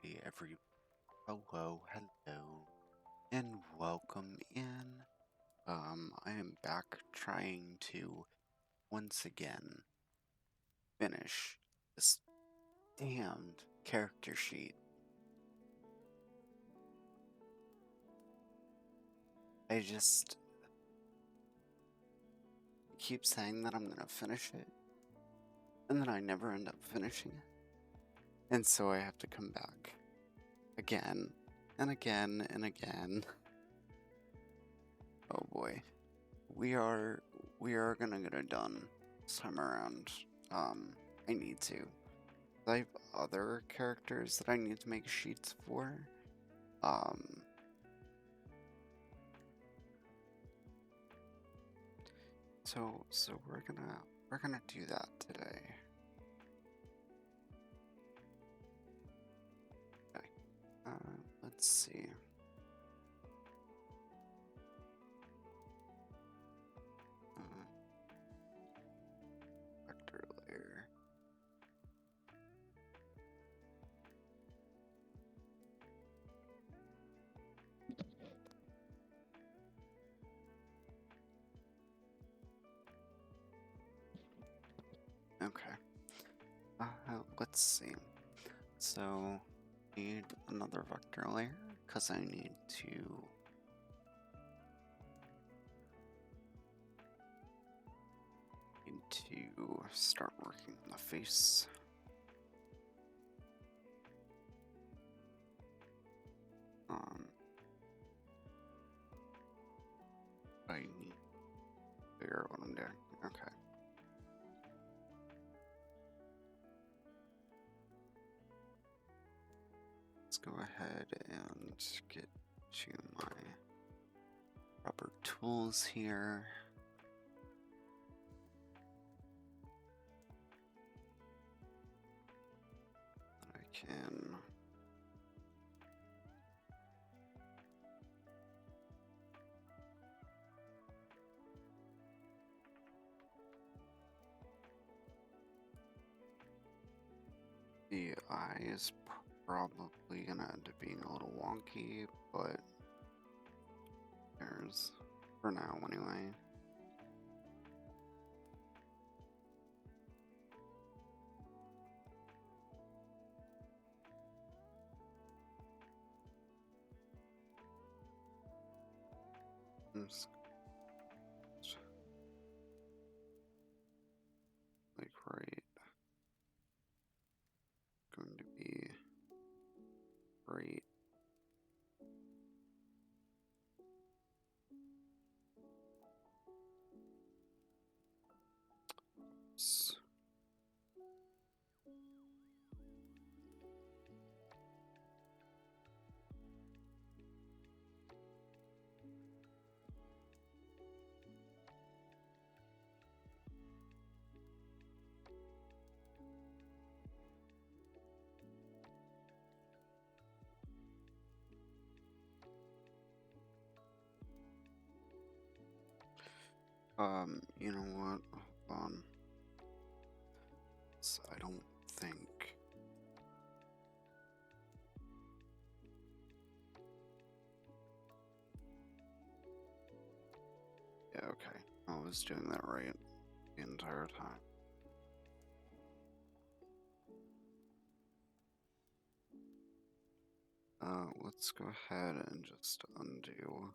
Alrighty, hello, and welcome in. I am back trying to once again finish this damned character sheet. I just keep saying that I'm gonna finish it, and then I never end up finishing it. And so I have to come back again and again and again. Oh boy. We are gonna get it done this time around. I need to. I have other characters that I need to make sheets for. Um, so we're gonna do that today. Okay. Let's see. Uh, Vector layer. Okay. Let's see. So, need another vector layer because I need to start working on the face. I need to figure out what I'm doing. Okay. Let's go ahead and get to my rubber tools here. I can the eye is probably gonna end up being a little wonky, but there's for now anyway. Like right, going to be right. You know what? Hold on. So I don't think. Yeah, okay. I was doing that right the entire time. Let's go ahead and just undo.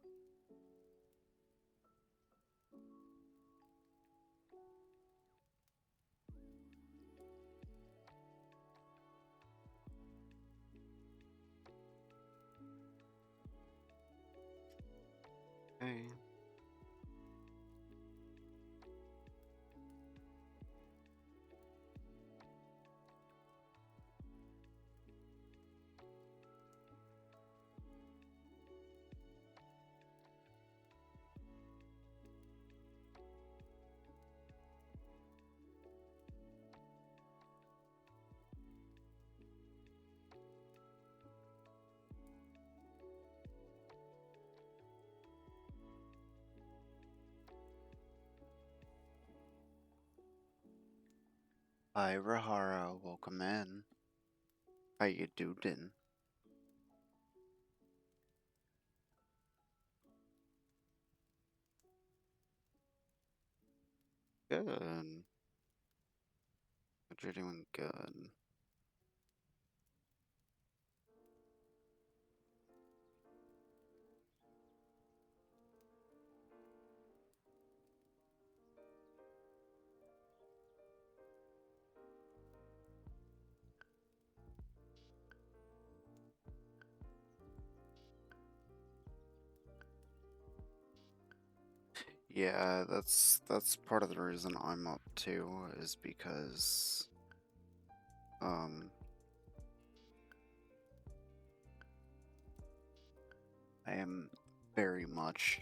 Okay. Hi, Rahara. Welcome in. How you doing? Good. But you're doing good. Yeah, that's part of the reason I'm up too, is because um I am very much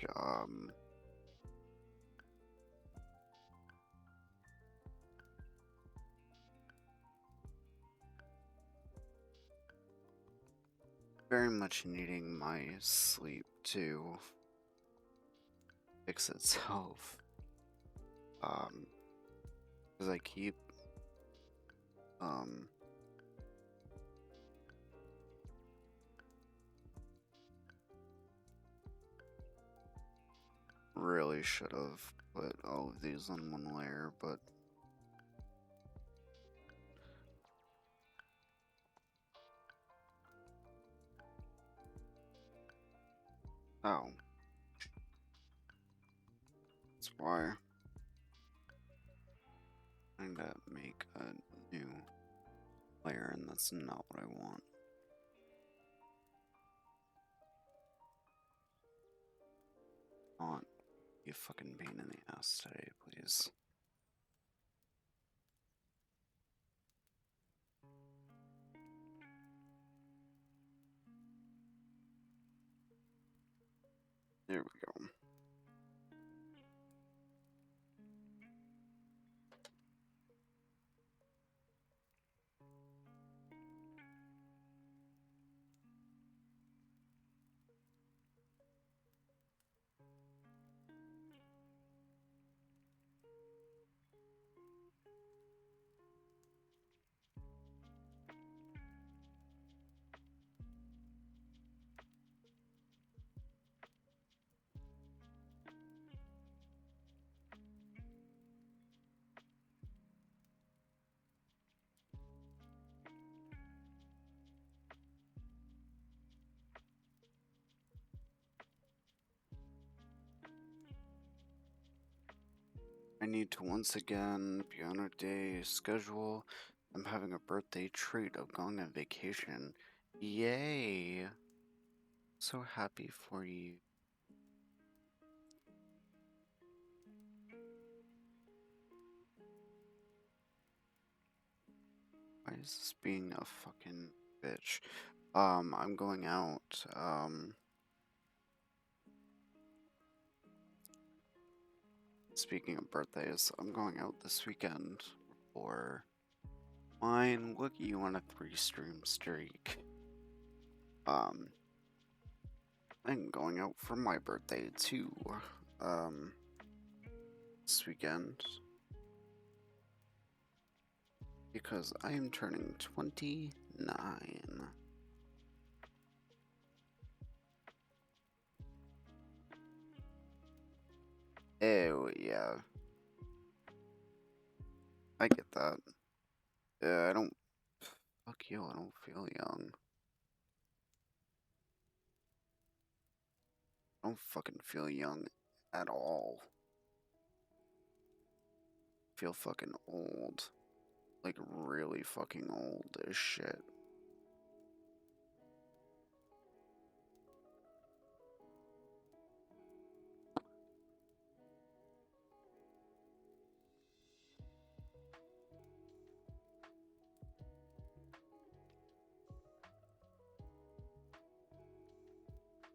very much needing my sleep to fix itself. Because I keep um really should have put all of these on one layer, but oh, that's why I need to make a new layer, and that's not what I want. Not be a fucking pain in the ass today, please. There we go. I need to once again be on a day schedule. I'm having a birthday treat of going on vacation. Yay! So happy for you. Why is this being a fucking bitch? I'm going out. Speaking of birthdays, I'm going out this weekend for mine. Look at you on a 3-stream streak. I'm going out for my birthday too. This weekend. Because I am turning 29. Oh, yeah. I get that. I don't. Fuck you, I don't feel young. I don't fucking feel young at all. I feel fucking old. Like, really fucking old as shit.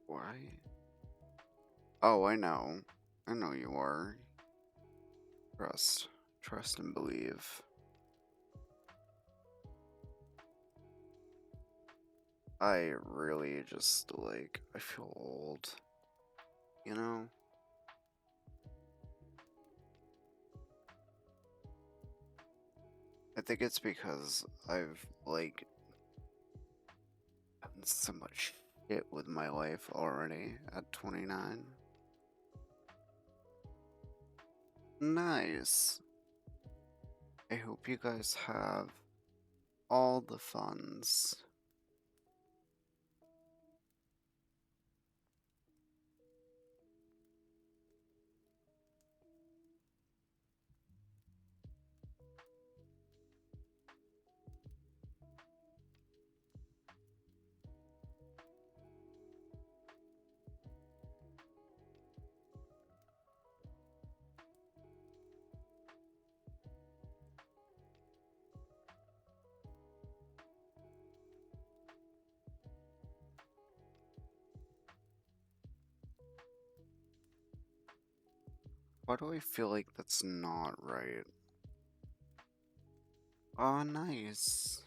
Why? Oh, I know. I know you are. Trust. Trust and believe. I really just, like, I feel old. You know? I think it's because I've, like, done so much shit with my life already at 29. Nice. I hope you guys have all the funds. Why do I feel like that's not right? Oh, nice.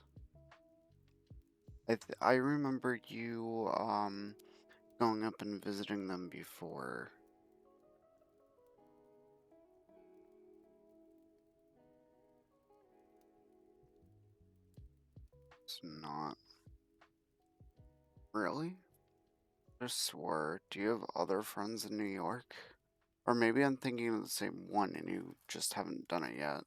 I remember you going up and visiting them before. It's not really. Just swore. Do you have other friends in New York? Or maybe I'm thinking of the same one and you just haven't done it yet.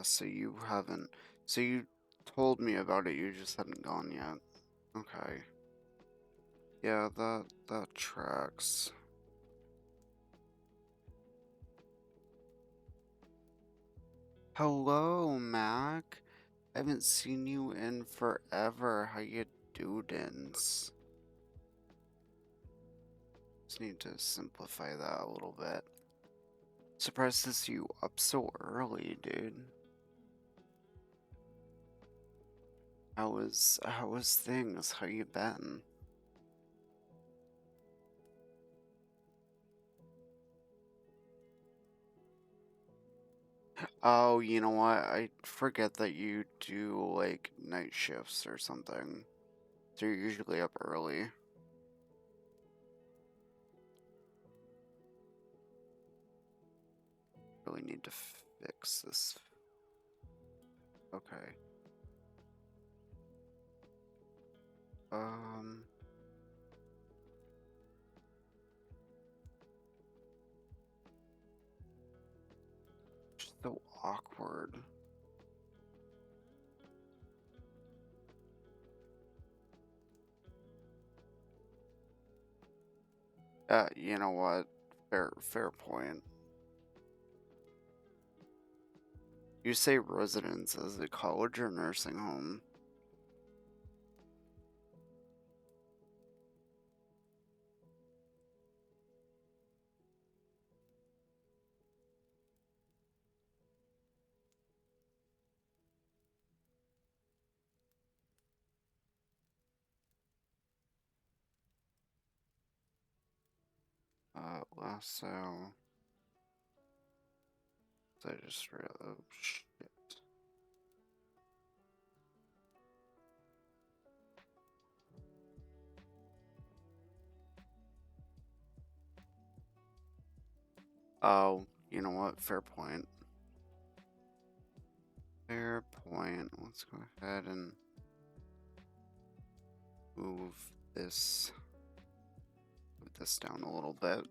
So you haven't. So you told me about it, you just hadn't gone yet. Okay. Yeah, that tracks. Hello, Mac. I haven't seen you in forever. How you doodins? Just need to simplify that a little bit. Surprised to see you up so early, dude. How was things? How you been? Oh, you know what? I forget that you do like night shifts or something. So you're usually up early. Really need to fix this. Okay. Um, just so awkward. You know what? Fair point. You say residence, is it college or nursing home? Lasso. I just read. Oh shit. Oh, you know what? Fair point. Fair point. Let's go ahead and move this move this down a little bit.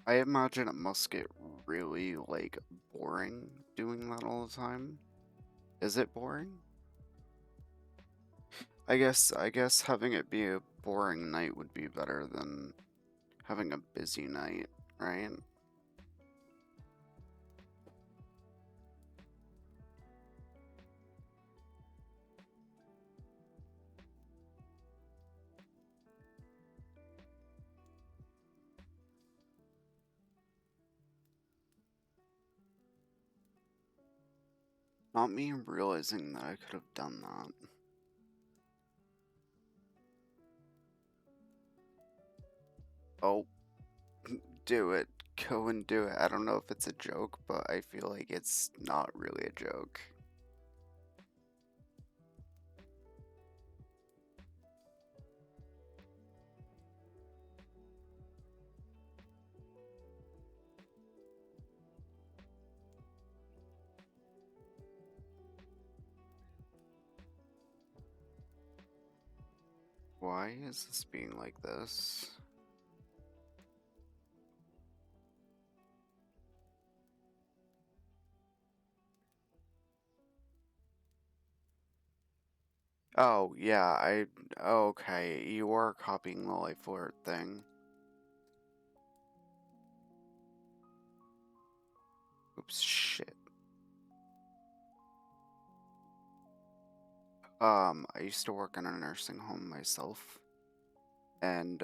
I imagine it must get really like boring doing that all the time. Is it boring? I guess having it be a boring night would be better than having a busy night, right? Not me realizing that I could have done that. Oh, do it. go and do it. I don't know if it's a joke, but I feel like it's not really a joke. Why is this being like this? Oh, yeah, okay, you are copying the life alert thing. Oops, shit. I used to work in a nursing home myself, and,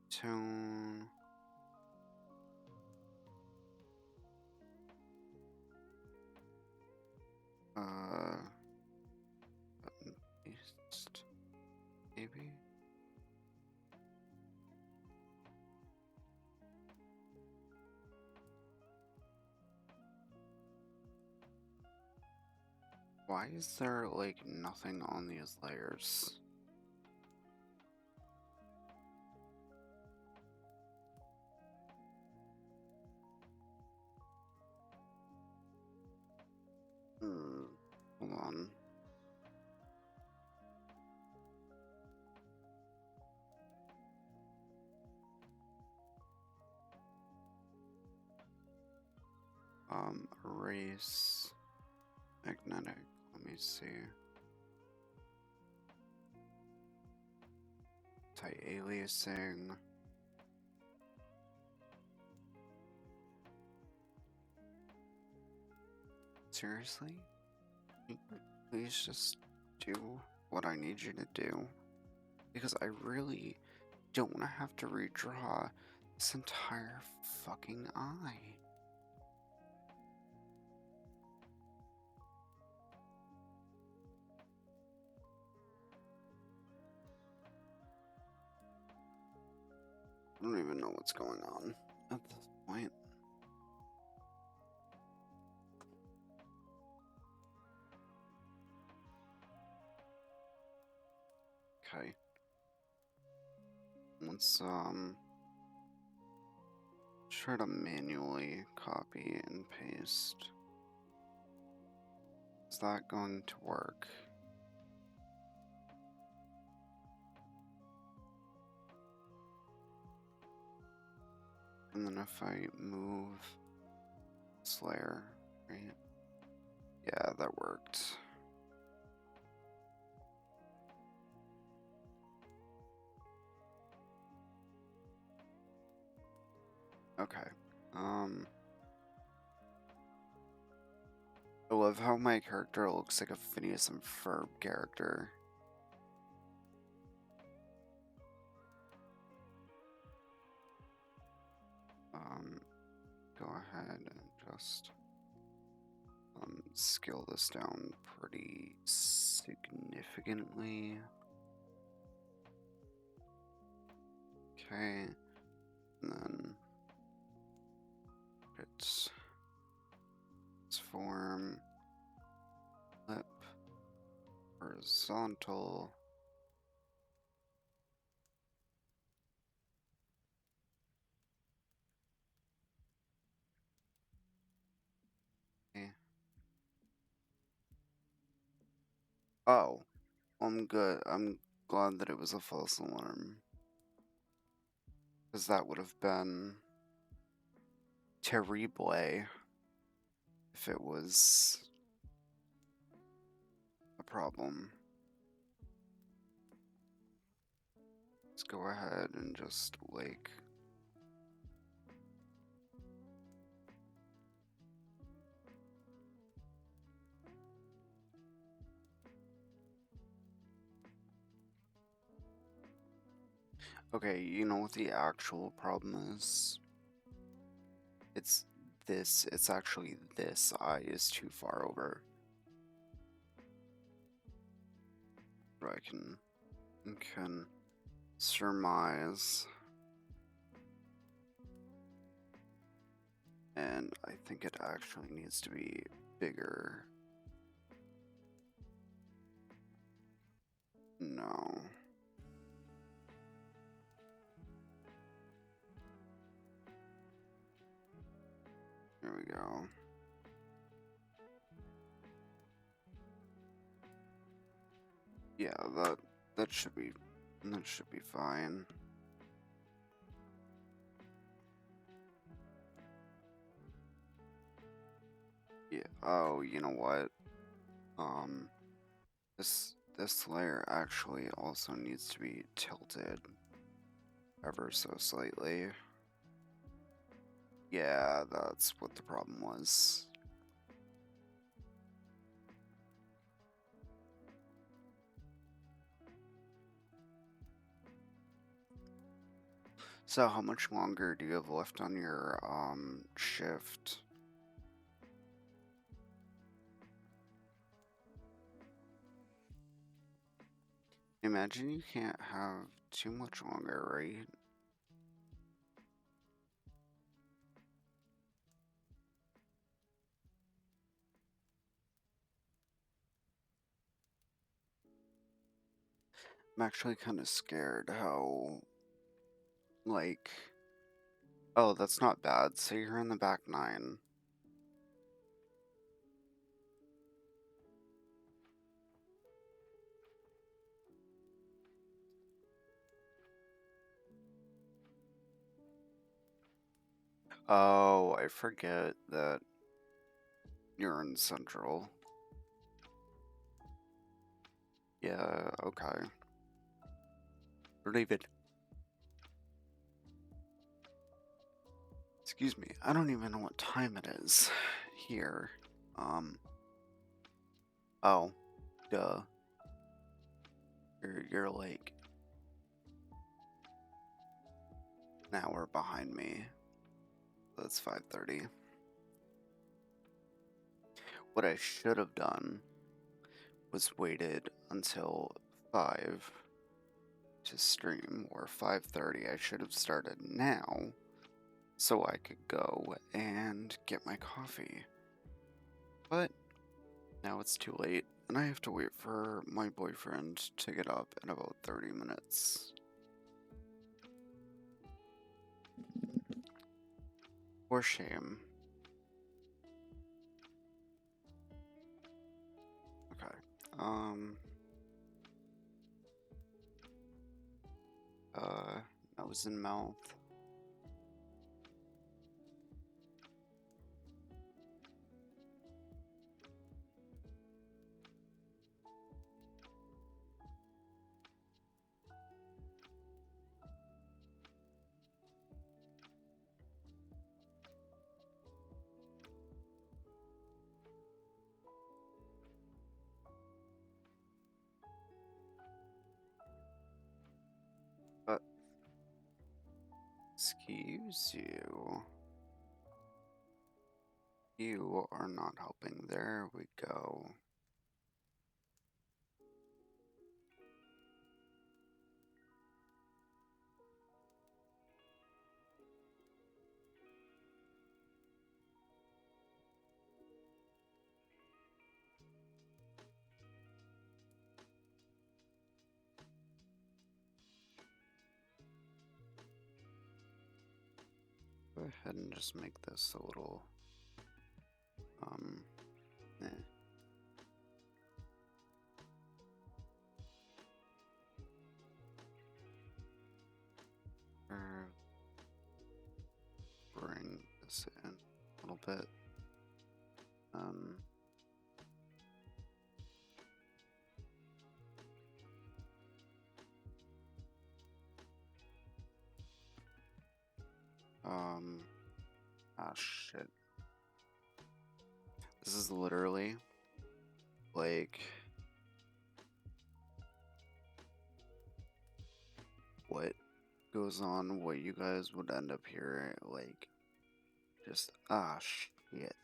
tone... button paste, maybe? Why is there, like, nothing on these layers? Hold on. Erase magnetic. Let me see. Anti-aliasing. Seriously? Please just do what I need you to do. Because I really don't want to have to redraw this entire fucking eye. I don't even know what's going on at this point. Okay. Let's try to manually copy and paste. Is that going to work? And then if I move this layer, right? Yeah, that worked. Okay. I love how my character looks like a Phineas and Ferb character. Go ahead and just scale this down pretty significantly. Okay, and then it's form, lip, horizontal. Okay. Oh, I'm good. I'm glad that it was a false alarm. Because that would have been terrible if it was a problem. Let's go ahead and just, like... Okay, you know what the actual problem is? It's this. It's actually this eye is too far over. But I can surmise. And I think it actually needs to be bigger. No. There we go. Yeah, that should be fine. Yeah. Oh, you know what? Um, this layer actually also needs to be tilted ever so slightly. Yeah, that's what the problem was. So how much longer do you have left on your shift? Imagine you can't have too much longer, right? I'm actually kind of scared how, like, oh, that's not bad. So you're in the back 9. Oh, I forget that you're in Central. Yeah, okay. David. Excuse me, I don't even know what time it is here. Oh, duh. You're like an hour behind me. That's 5:30. What I should have done was waited until 5 to stream, or 5:30. I should have started now so I could go and get my coffee. But now it's too late, and I have to wait for my boyfriend to get up in about 30 minutes. For shame. Okay. Nose and mouth. But, excuse you. You are not helping. There we go. Go ahead and just make this a little, eh. Bring this in a little bit. Ah, shit. This is literally like what goes on, what you guys would end up hearing, like, just, ah, shit.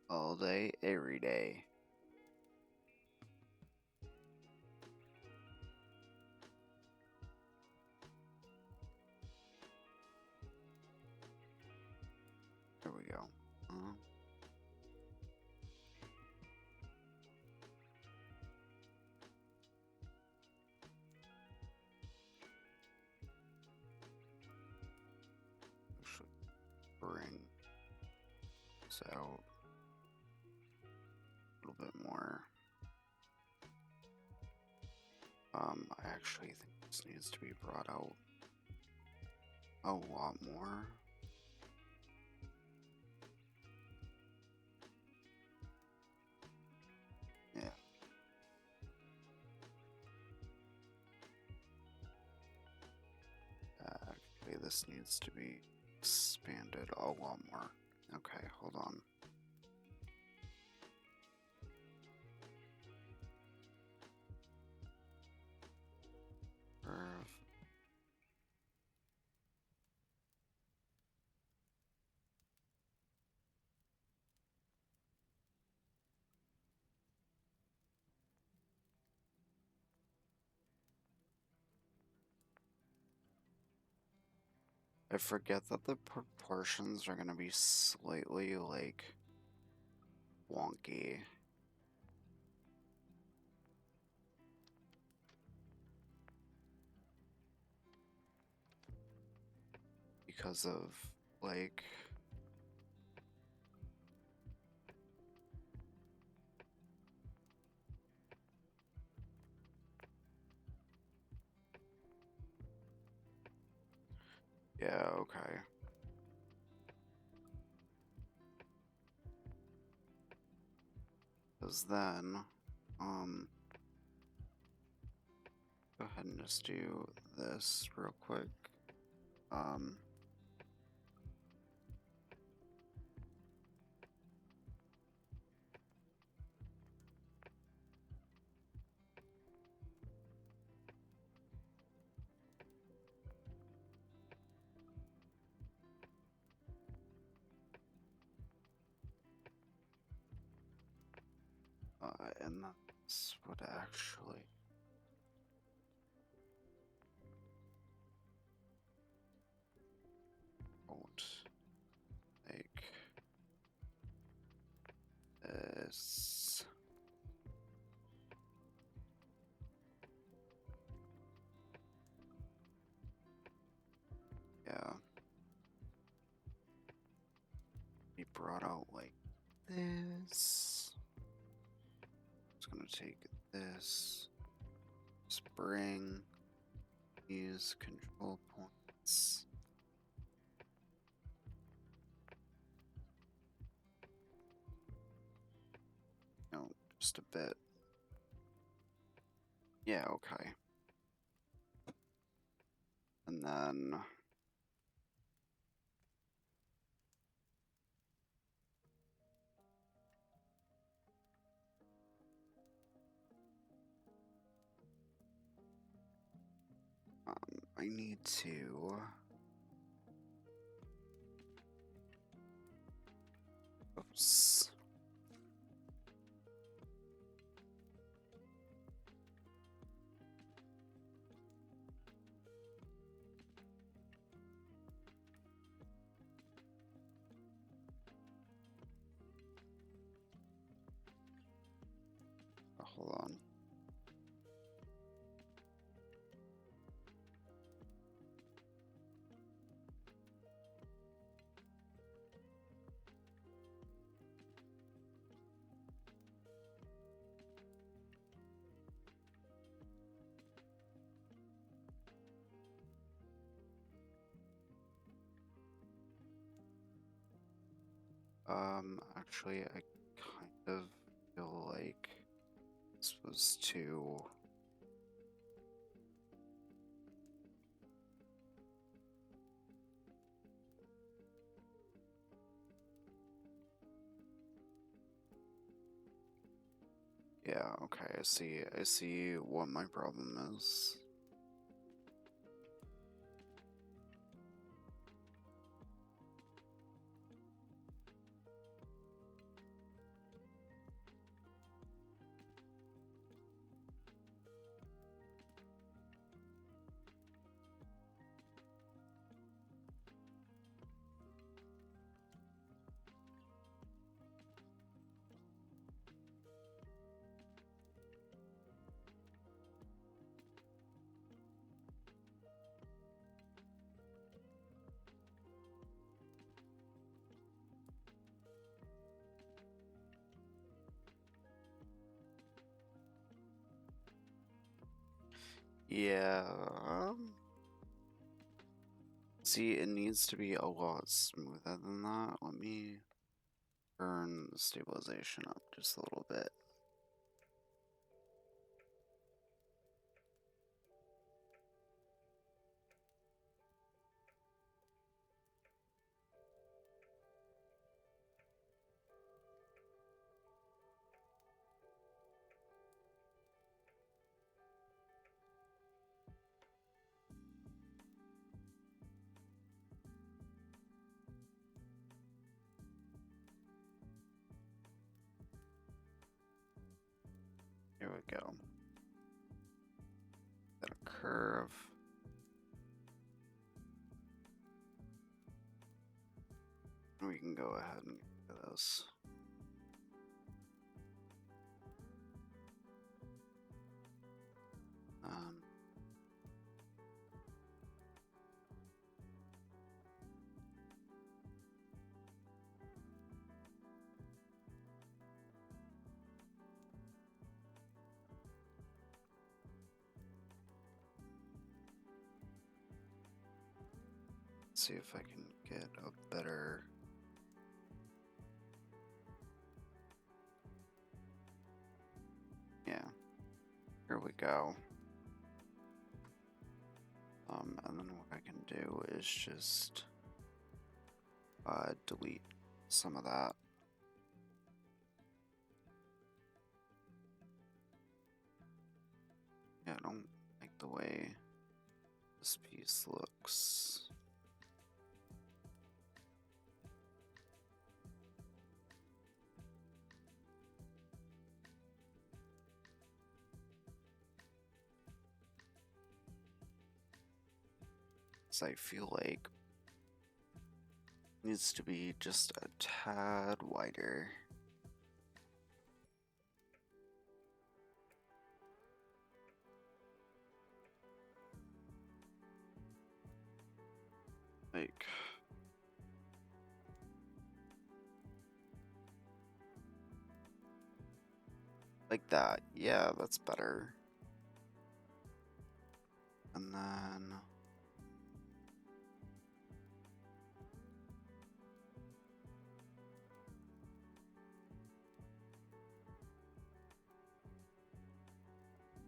All day, every day. this out a little bit more. I actually think this needs to be brought out a lot more. Yeah. Actually, this needs to be expanded a lot more. Okay, hold on. Curve. I forget that the proportions are gonna be slightly, like, wonky. Because of, like... Yeah, okay. Because then, go ahead and just do this real quick. And this would actually... Won't like this. Yeah. Be brought out like this. It's gonna take this, spring, these control points. No, just a bit. Yeah, okay. And then I need to oops. Hold on. Actually, I kind of feel like this was too... Yeah, okay, I see what my problem is. Yeah. See, it needs to be a lot smoother than that. Let me turn the stabilization up just a little bit. Here we go. Got a curve. We can go ahead and get this. See if I can get a better. Yeah, here we go. And then what I can do is just delete some of that. Yeah, I don't like the way this piece looks. So I feel like it needs to be just a tad wider. Like that. Yeah, that's better. And then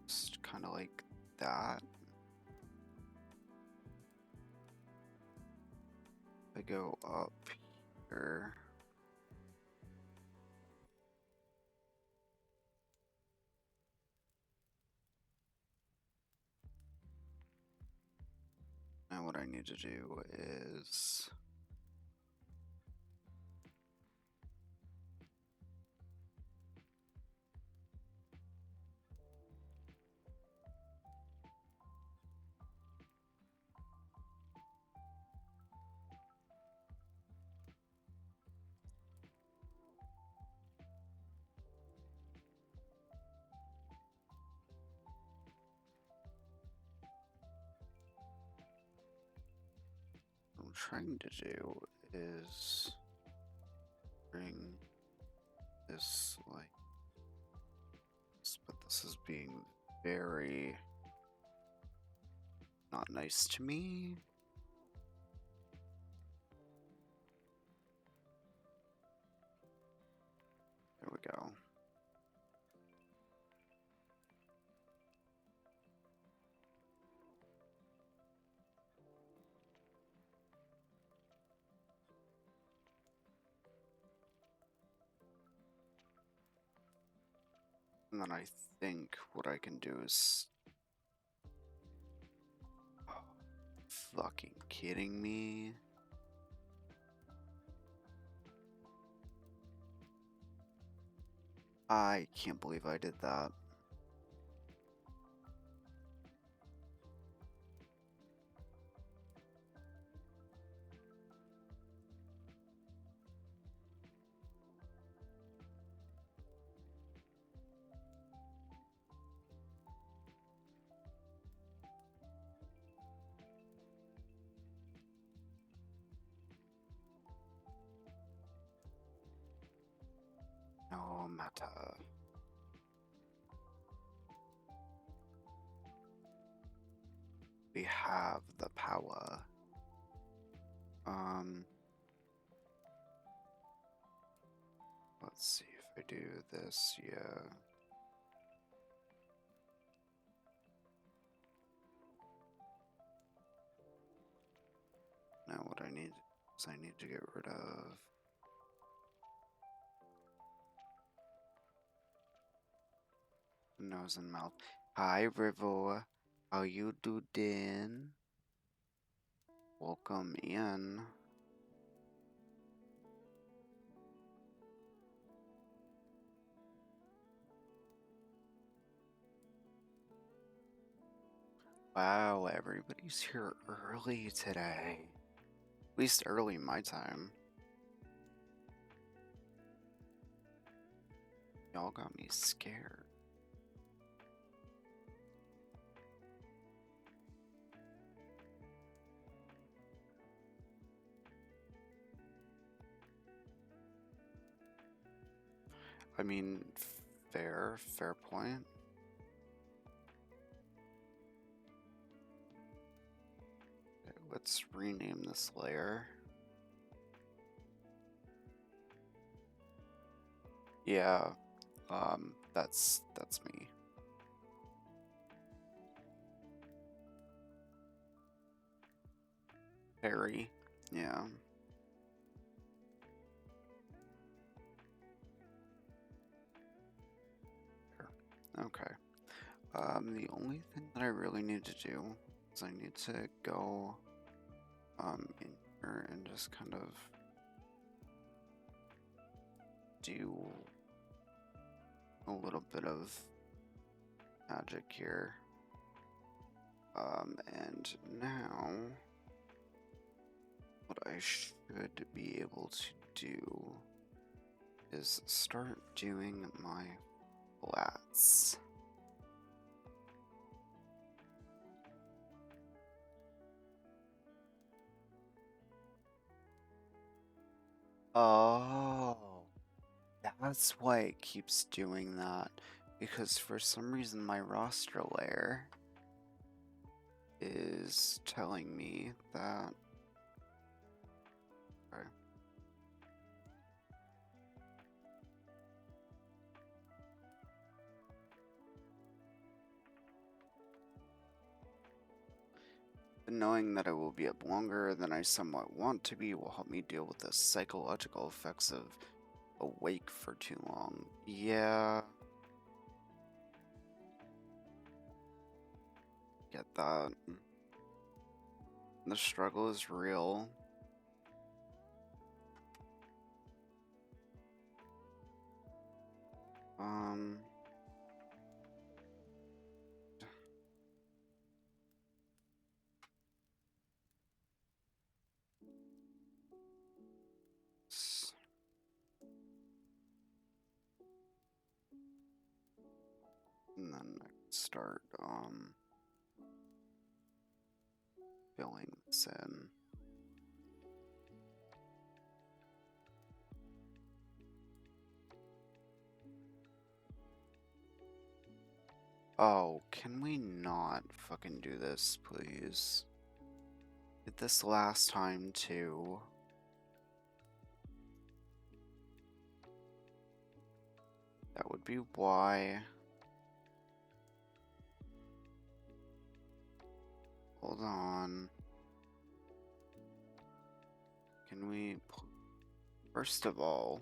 just kind of like that. I go up here. And what I need to do is what I'm trying to do is bring this like this, but this is being very not nice to me. There we go. And then I think what I can do is... Oh, fucking kidding me? I can't believe I did that. No matter. We have the power. Let's see if I do this, yeah. Now what I need is I need to get rid of nose and mouth. Hi, Rivo. How you doing? Welcome in. Wow, everybody's here early today. At least early my time. Y'all got me scared. I mean, fair point. Okay, let's rename this layer. Yeah, that's me. Harry, yeah. Okay. The only thing that I really need to do is I need to go in here and just kind of do a little bit of magic here. And now what I should be able to do is start doing my flats. Oh, that's why it keeps doing that. Because for some reason my roster layer is telling me that. Okay. Knowing that I will be up longer than I somewhat want to be will help me deal with the psychological effects of awake for too long. Yeah. Get that. The struggle is real. And then I start filling this in. Oh, can we not fucking do this, please? Did this last time too. That would be why. Hold on. Can we... First of all...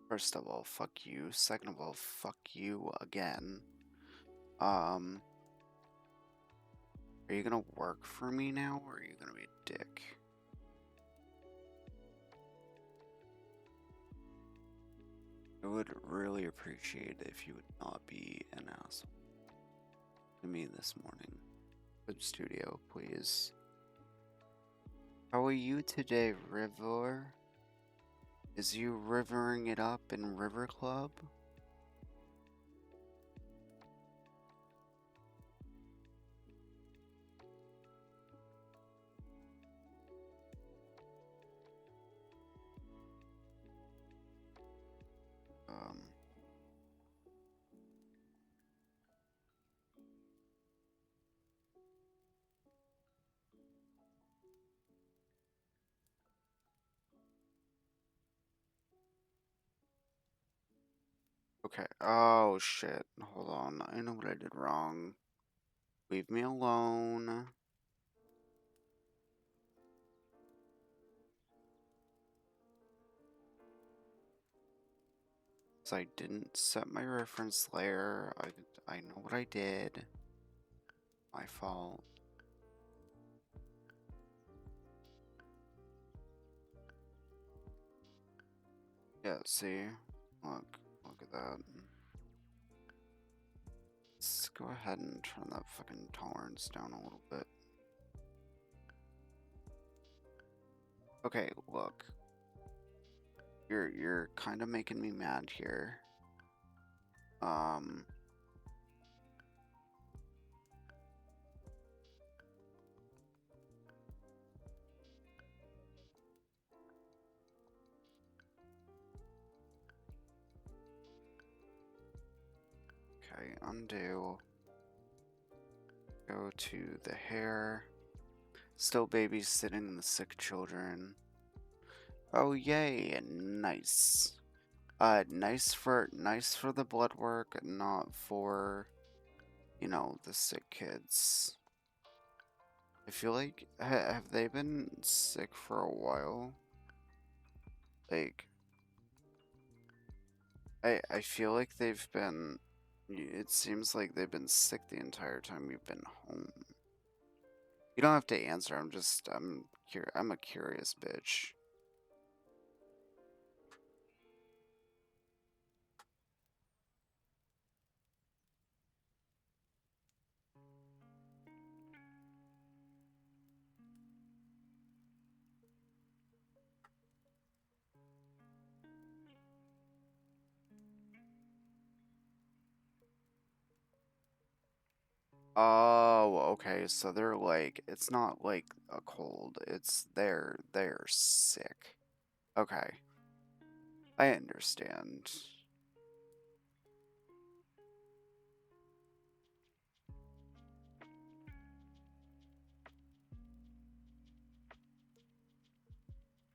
First of all, fuck you. Second of all, fuck you again. Are you gonna work for me now, or are you gonna be a dick? I would really appreciate it if you would not be an asshole to me this morning. Good studio, please. How are you today, River? Is you rivering it up in River Club? Okay. Oh shit. Hold on. I know what I did wrong. Leave me alone. 'Cause I didn't set my reference layer. I know what I did. My fault. Yeah, see? Look at that. Let's go ahead and turn that fucking tolerance down a little bit. Okay, look. You're kind of making me mad here. Um okay, undo. Go to the hair. Still babysitting the sick children. Oh yay, nice. Nice for the blood work, not for, you know, the sick kids. I feel like have they been sick for a while? Like I feel like they've been it seems like they've been sick the entire time we've been home. You don't have to answer. I'm a curious bitch. Oh, okay. So they're like it's not like a cold. It's they're sick. Okay. I understand.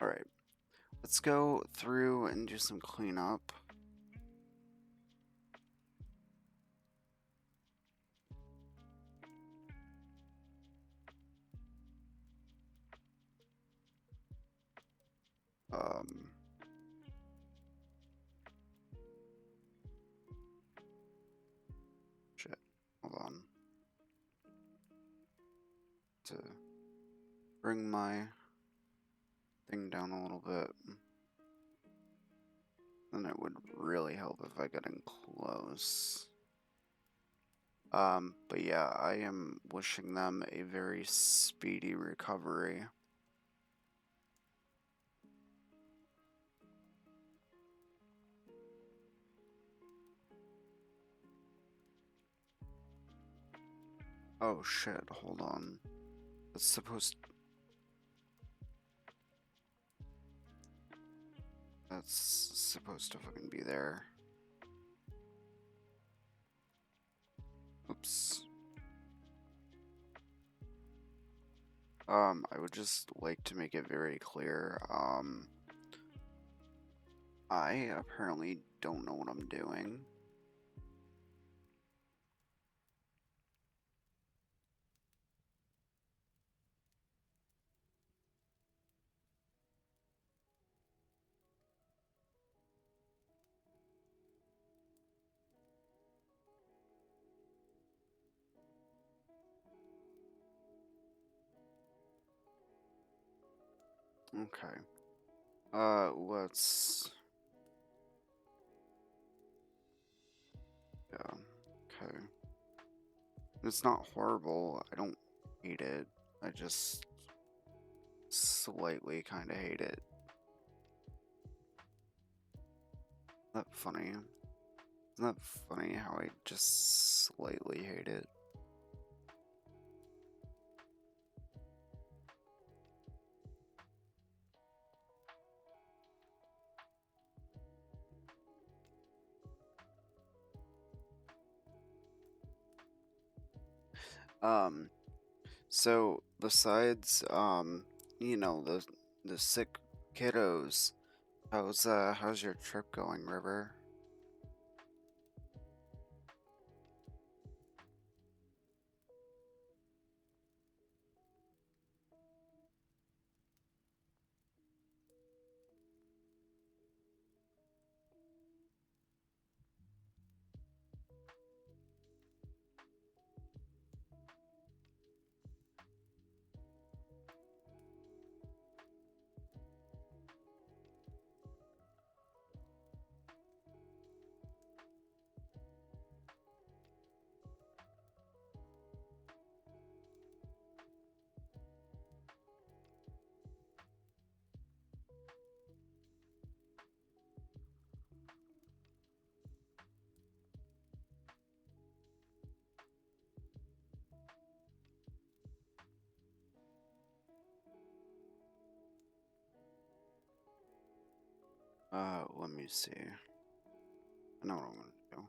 All right. Let's go through and do some cleanup. Um Shit. Hold on. To bring my thing down a little bit. Then it would really help if I got in close. But yeah, I am wishing them a very speedy recovery. Oh shit, hold on. It's supposed That's supposed to fucking be there. Oops. I would just like to make it very clear, I apparently don't know what I'm doing. Okay. Let's... Yeah, okay. It's not horrible, I don't hate it. I just slightly kinda hate it. Isn't that funny? Isn't that funny how I just slightly hate it? Um, so besides, you know, the sick kiddos, how's your trip going, River? Let me see. I know what I'm gonna do.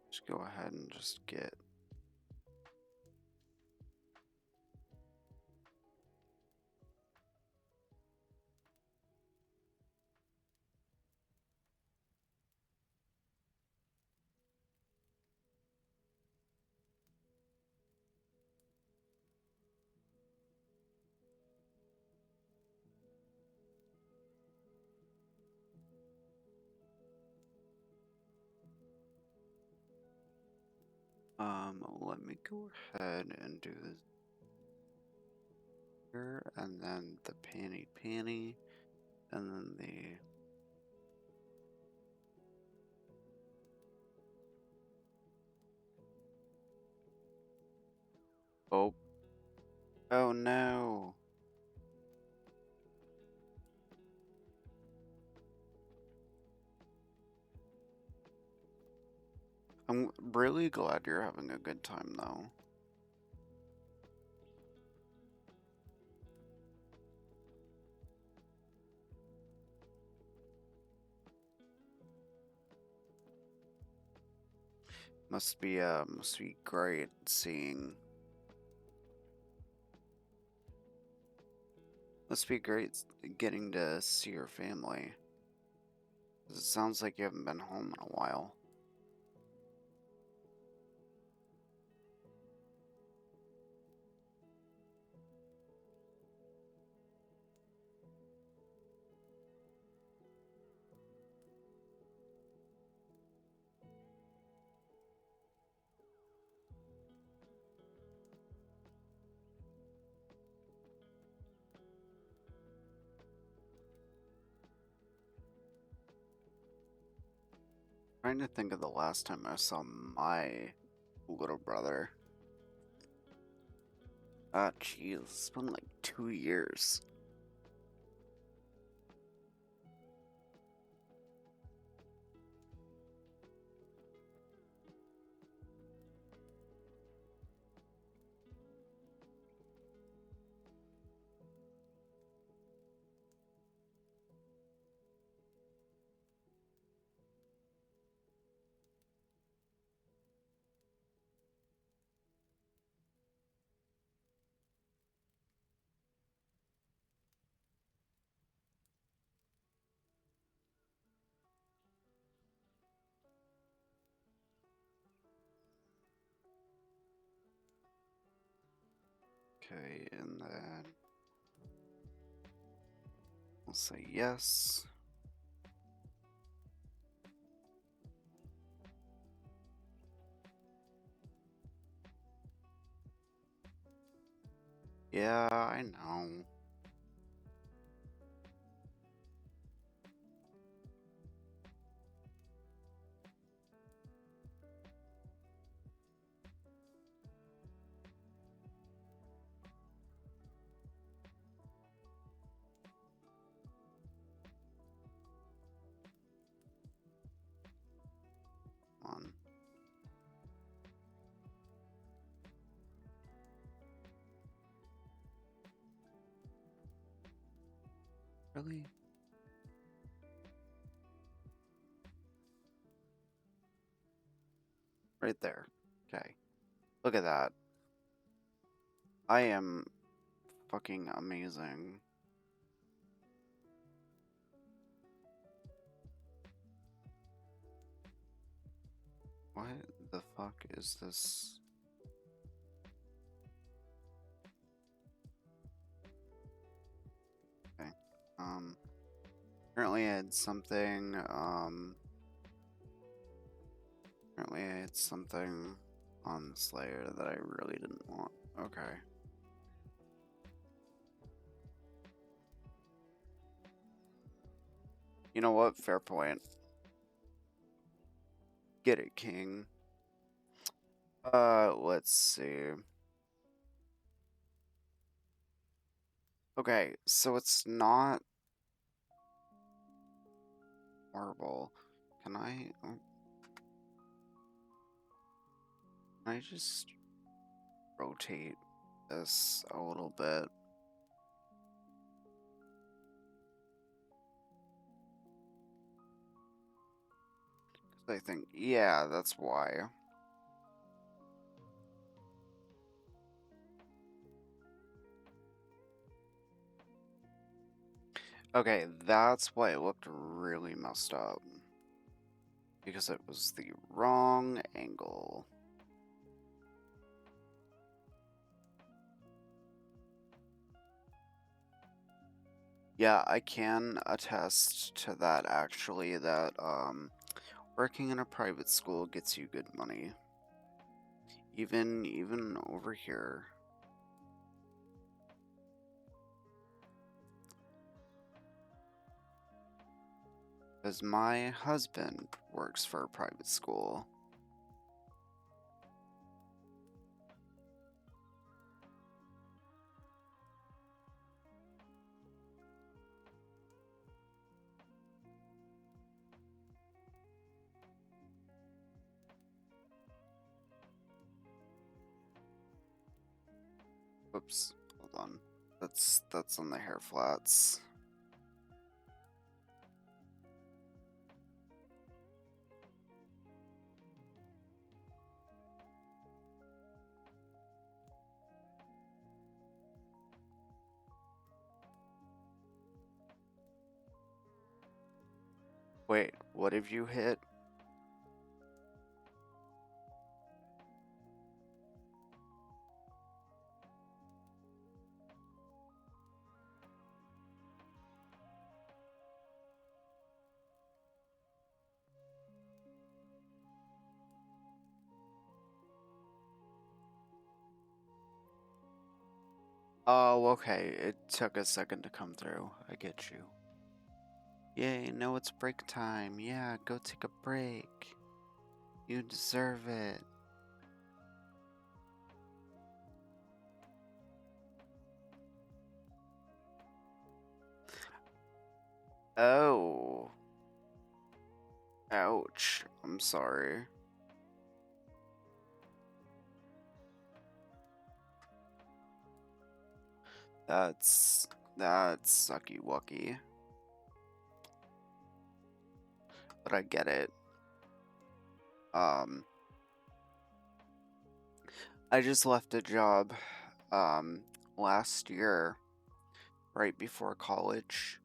Just go ahead and just get. Let me go ahead and do this here, and then the panty, and then the. Oh, oh no! I'm really glad you're having a good time, though. Must be great seeing. Must be great getting to see your family. 'Cause it sounds like you haven't been home in a while. Trying to think of the last time I saw my little brother. Ah, jeez, it's been like 2 years. Okay, and then we'll say yes. Yeah, I know. Come on. Really? Right there. Okay. Look at that. I am fucking amazing. What the fuck is this? Okay. Apparently I had something, apparently I had something on this layer that I really didn't want. Okay. You know what? Fair point. Get it, King. Let's see. Okay, so it's not marble. Can I, can I just rotate this a little bit? I think, yeah, that's why. Okay, that's why it looked really messed up. Because it was the wrong angle. Yeah, I can attest to that actually, that working in a private school gets you good money. Even over here. Because my husband works for a private school. Whoops, hold on. That's on the hair flats. Wait, what have you hit? Oh, okay. It took a second to come through. I get you. Yay, no, it's break time. Yeah, go take a break. You deserve it. Oh. Ouch. I'm sorry. That's sucky wucky. But I get it. Um I just left a job last year, right before college.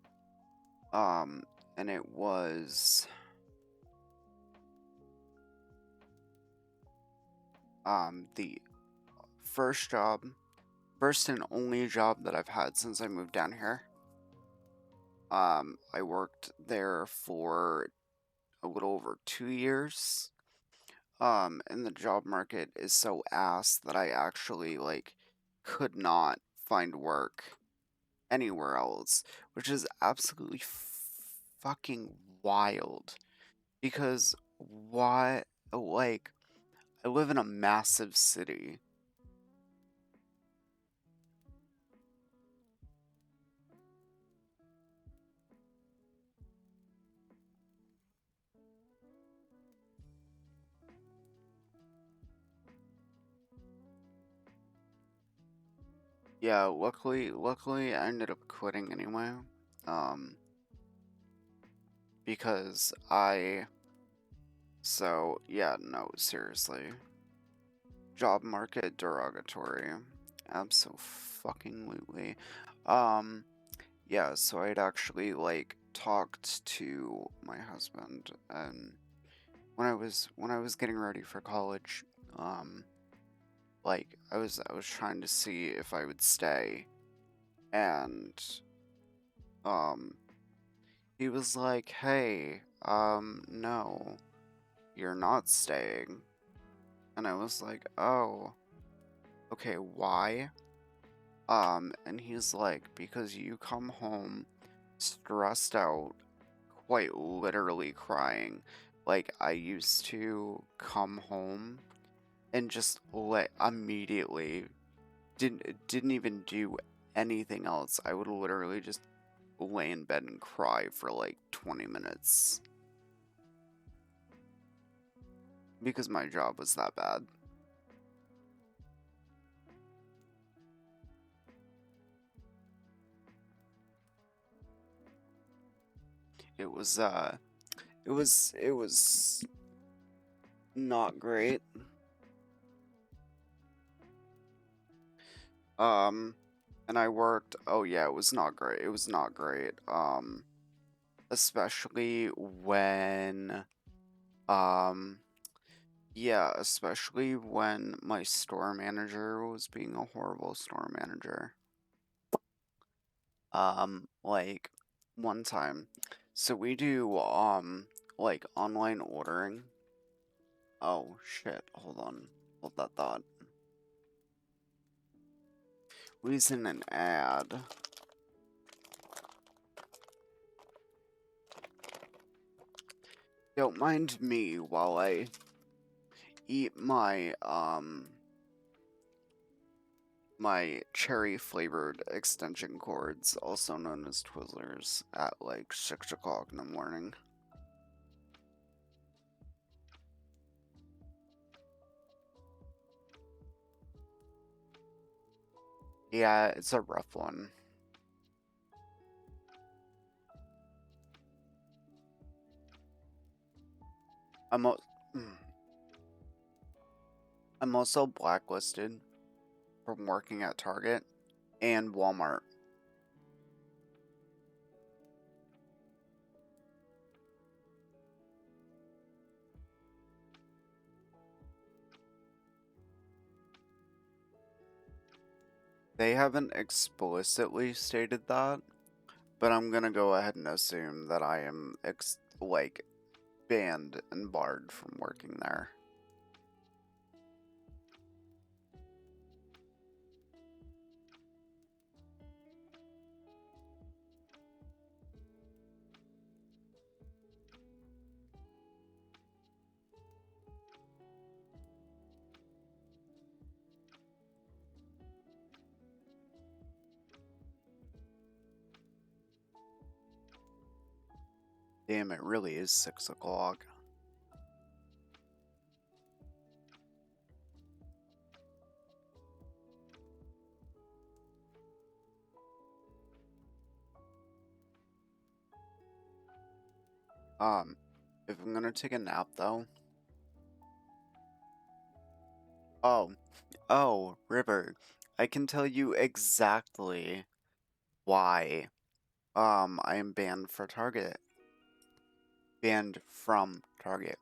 And it was the first and only job that I've had since I moved down here. I worked there for a little over 2 years. And the job market is so ass that I actually like could not find work anywhere else, which is absolutely fucking wild. Because why, like, I live in a massive city. Yeah, luckily I ended up quitting anyway. Um, because so yeah, no, seriously. Job market derogatory. Absolutely. Um, yeah, so I'd actually like talked to my husband, and when I was getting ready for college, um like I was trying to see if I would stay, and um he was like, "Hey, no, you're not staying." And I was like, "Oh, okay, why?" And he's like, "Because you come home stressed out, quite literally crying. Like, I used to come home and just let immediately didn't even do anything else. I would literally just lay in bed and cry for like 20 minutes because my job was that bad. It was it was not great. Um, and I worked. Oh yeah, it was not great. It was not great. Especially when, um, yeah, especially when my store manager was being a horrible store manager. Like one time, so we do like online ordering. Oh shit! Hold on, hold that thought. We was in an ad. Don't mind me while I eat my cherry flavored extension cords, also known as Twizzlers, at like 6 o'clock in the morning. Yeah, it's a rough one. I'm al- I'm also blacklisted from working at Target and Walmart. They haven't explicitly stated that, but I'm gonna go ahead and assume that I am like banned and barred from working there. Damn, it really is 6 o'clock. If I'm gonna take a nap though. Oh, oh, River, I can tell you exactly why I am banned for Target. Banned from Target.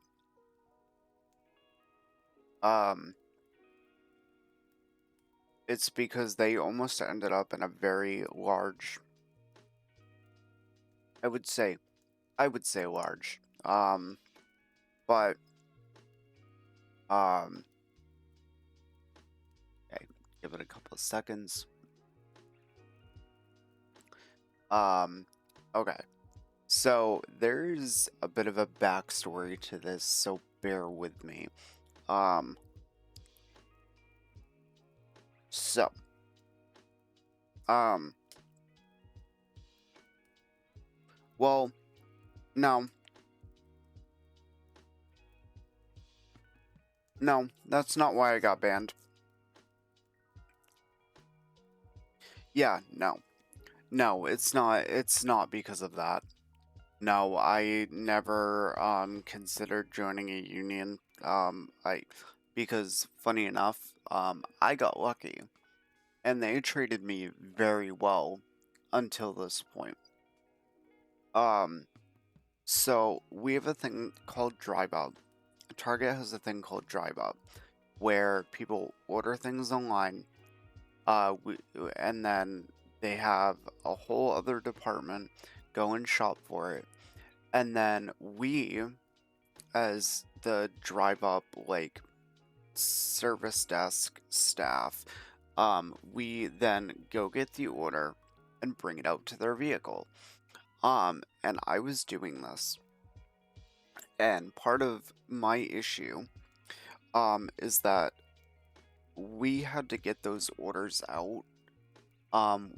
Um it's because they almost ended up in a very large, I would say large. But um okay, give it a couple of seconds. Okay. So there's a bit of a backstory to this, so bear with me. Um, so, um, well, no, no, that's not why I got banned. Yeah, no, no, it's not because of that. No, I never, considered joining a union, because funny enough, I got lucky, and they treated me very well until this point. Um, So we have a thing called Drive Up. Target has a thing called Drive Up, where people order things online, and then they have a whole other department go and shop for it, and then we, as the Drive Up like service desk staff, we then go get the order and bring it out to their vehicle. And I was doing this. And part of my issue is that we had to get those orders out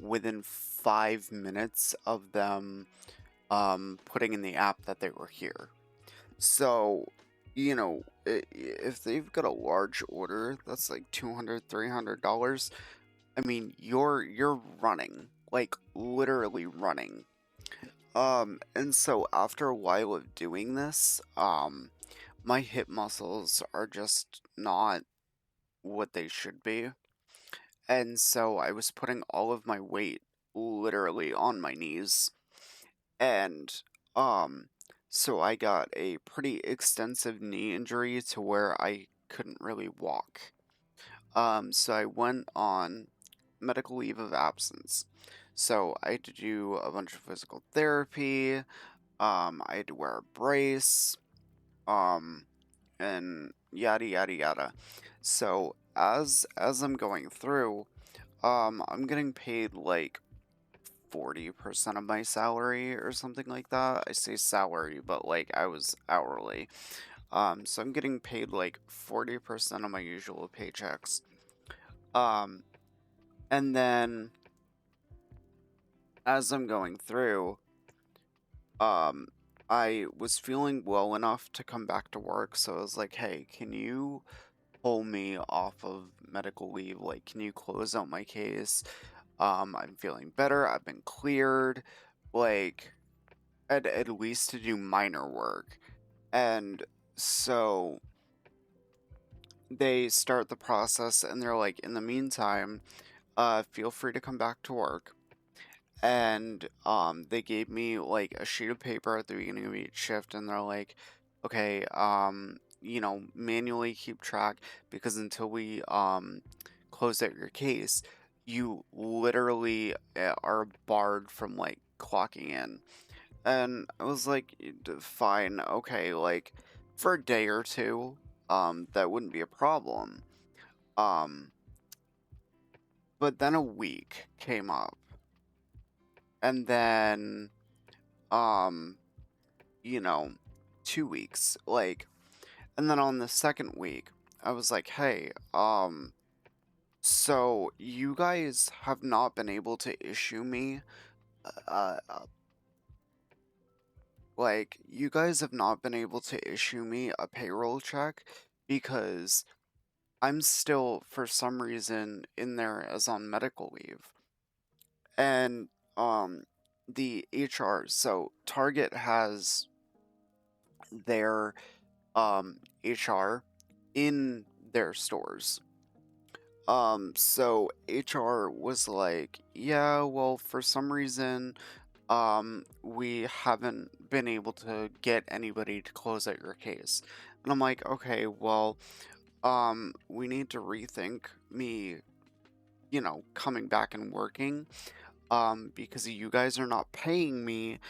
within 5 minutes of them putting in the app that they were here. So, if they've got a large order that's like $200, $300, I mean, you're running, like literally running. And so after a while of doing this, my hip muscles are just not what they should be. And so I was putting all of my weight literally on my knees. And um so I got a pretty extensive knee injury to where I couldn't really walk. So I went on medical leave of absence. So I had to do a bunch of physical therapy. I had to wear a brace. Um, and yada yada yada. So as I'm going through, I'm getting paid like 40% of my salary or something like that. I say salary, but like I was hourly. So I'm getting paid like 40% of my usual paychecks. Um, and then as I'm going through, um, I was feeling well enough to come back to work. So I was like, hey, can you pull me off of medical leave? Like, can you close out my case? I'm feeling better. I've been cleared. Like, at least to do minor work. And so they start the process and they're like, in the meantime, feel free to come back to work. And they gave me like a sheet of paper at the beginning of each shift and they're like, okay, manually keep track because until we close out your case, you literally are barred from like clocking in. And I was like, fine, okay, like for a day or two, that wouldn't be a problem. Um, but then a week came up, and then, um, you know, 2 weeks, like, and then on the second week, I was like, hey, so you guys have not been able to issue me, like, you guys have not been able to issue me a payroll check because I'm still, for some reason, in there as on medical leave. And, the HR, so Target has their, HR in their stores. So HR was like, yeah, well, for some reason, we haven't been able to get anybody to close out your case. And I'm like, okay, well, we need to rethink me, coming back and working, because you guys are not paying me,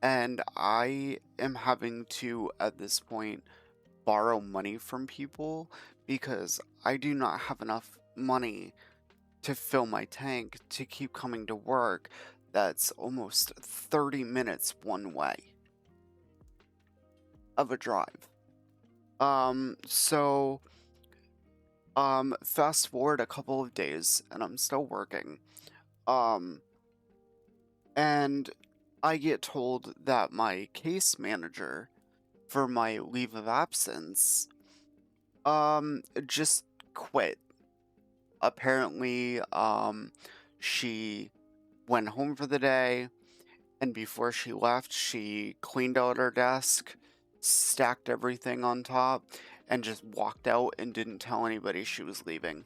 and I am having to, at this point, borrow money from people because I do not have enough money to fill my tank to keep coming to work. That's almost 30 minutes one way of a drive. So, fast forward a couple of days and I'm still working. Um, and I get told that my case manager for my leave of absence, just quit. Apparently, she went home for the day, and before she left, she cleaned out her desk, stacked everything on top, and just walked out and didn't tell anybody she was leaving.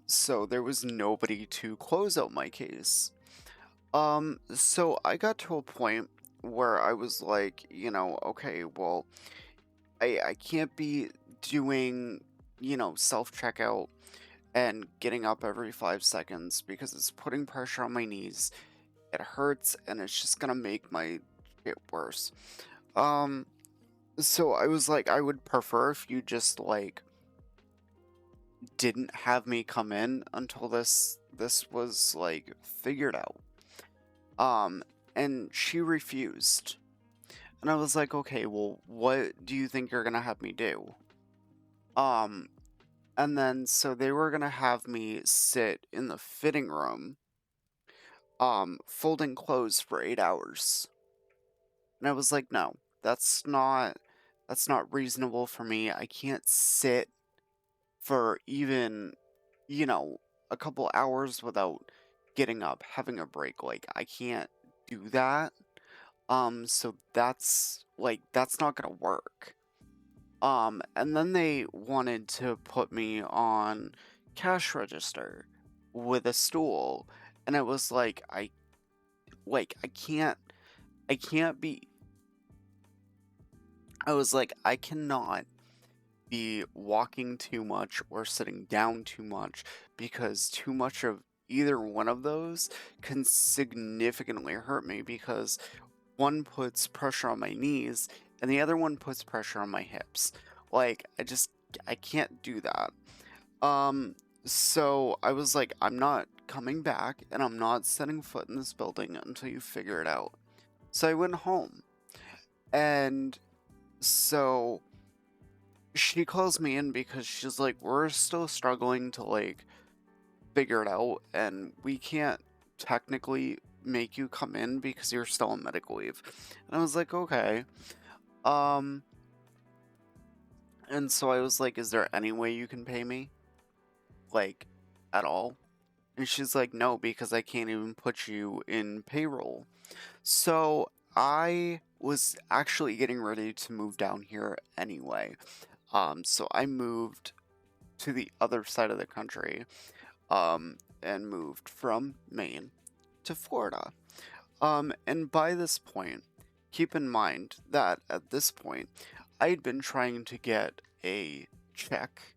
So there was nobody to close out my case. So I got to a point where I was like, okay, well, I can't be doing, self checkout and getting up every 5 seconds because it's putting pressure on my knees. It hurts and it's just gonna make my shit worse. Um, so I was like, I would prefer if you just like didn't have me come in until this was like figured out. Um, and she refused. And I was like, okay, well, what do you think you're gonna have me do? Um, and then so they were gonna have me sit in the fitting room, folding clothes for 8 hours. And I was like, no, that's not that's not reasonable for me. I can't sit for even, you know, a couple hours without getting up, having a break. Like I can't do that. So that's like, that's not gonna work. And then they wanted to put me on cash register with a stool, and it was like, I can't be, I was like, I cannot be walking too much or sitting down too much because too much of either one of those can significantly hurt me because one puts pressure on my knees and the other one puts pressure on my hips. Like, I can't do that. Um, so I was like, I'm not coming back and I'm not setting foot in this building until you figure it out. So I went home, and so she calls me in because she's like, we're still struggling to like figure it out, and we can't technically make you come in because you're still on medical leave. And I was like, okay. Um, and so I was like, is there any way you can pay me? Like, at all? And she's like, no, because I can't even put you in payroll. So I was actually getting ready to move down here anyway. So I moved to the other side of the country, and moved from Maine to Florida. And by this point, keep in mind that at this point, I had been trying to get a check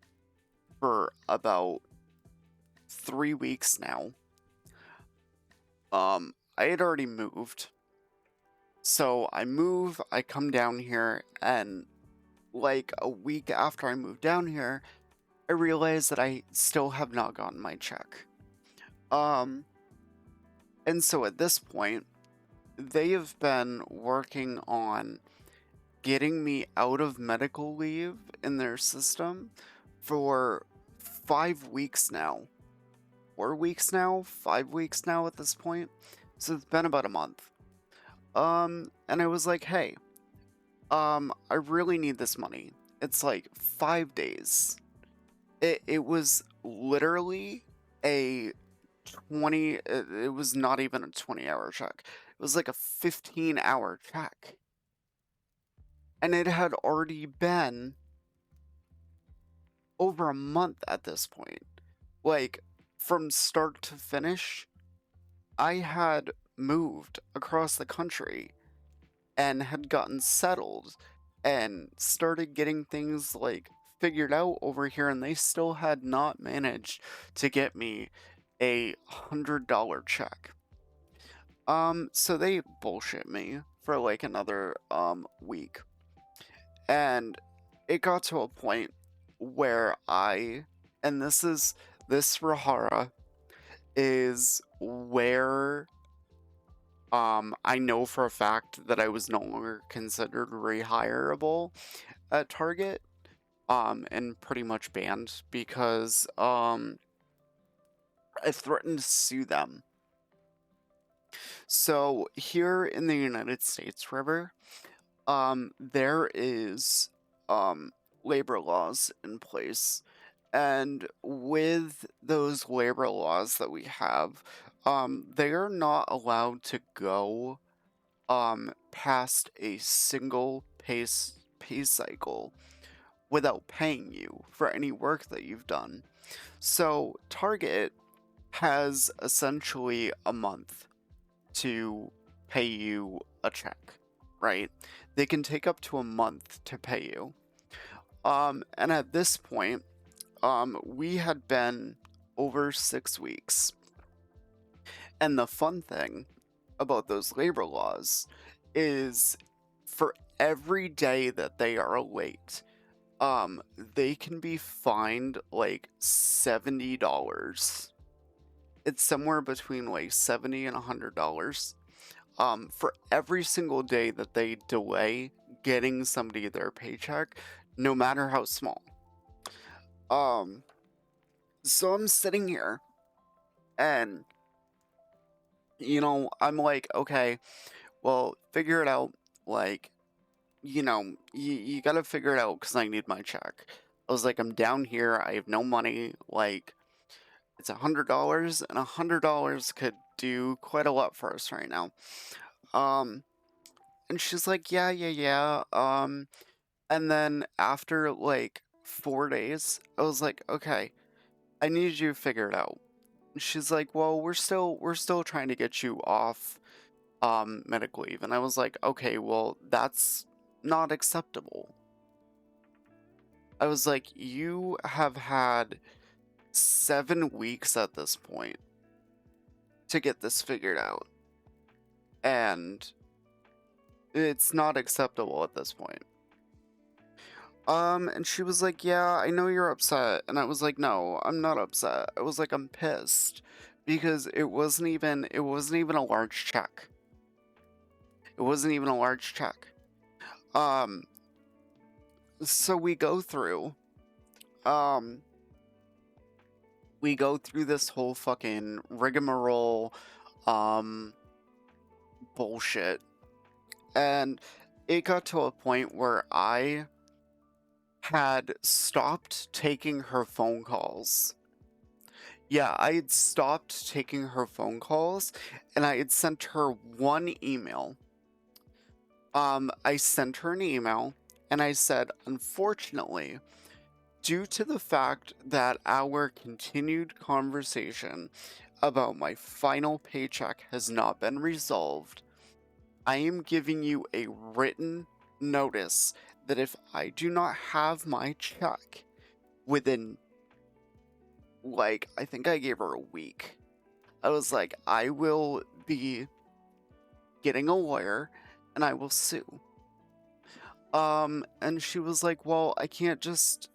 for about 3 weeks now. I had already moved. So I move, I come down here, and like a week after I moved down here, I realized that I still have not gotten my check. Um, and so at this point, they have been working on getting me out of medical leave in their system for 5 weeks now. 4 weeks now? 5 weeks now at this point. So it's been about a month. And I was like, hey, I really need this money. It's like 5 days. It was literally a 20, it was not even a 20-hour check. It was like a 15-hour check. And it had already been over a month at this point. Like, from start to finish, I had moved across the country and had gotten settled and started getting things like figured out over here, and they still had not managed to get me a $100 check. So they bullshit me for like another week. And it got to a point where and this Rahara is where I know for a fact that I was no longer considered rehirable at Target, and pretty much banned because I threatened to sue them. So here in the United States River, there is labor laws in place, and with those labor laws that we have, they are not allowed to go past a single pay cycle without paying you for any work that you've done. So Target has essentially a month to pay you a check, right? They can take up to a month to pay you. And at this point, we had been over 6 weeks. And the fun thing about those labor laws is for every day that they are late, they can be fined like $70. It's somewhere between like $70 and $100. For every single day that they delay getting somebody their paycheck, no matter how small. So I'm sitting here and, I'm like, okay, well, figure it out. Like, you gotta figure it out because I need my check. I was like, I'm down here. I have no money. Like, it's $100, and $100 could do quite a lot for us right now. Um, And she's like, yeah, yeah, yeah. And then after like 4 days, I was like, okay, I need you to figure it out. She's like, well, we're still trying to get you off medical leave. And I was like, okay, well, that's not acceptable. I was like, you have had 7 weeks at this point to get this figured out. And it's not acceptable at this point. And she was like, yeah, I know you're upset. And I was like, no, I'm not upset. I was like, I'm pissed because it wasn't even a large check. It wasn't even a large check. Um, so um, we go through this whole fucking rigmarole, um, bullshit. And it got to a point where I had stopped taking her phone calls. Yeah, I had stopped taking her phone calls and I had sent her one email. I sent her an email and I said, unfortunately, due to the fact that our continued conversation about my final paycheck has not been resolved, I am giving you a written notice that if I do not have my check within, like, I think I gave her a week. I was like, I will be getting a lawyer and I will sue. And she was like, well, I can't just.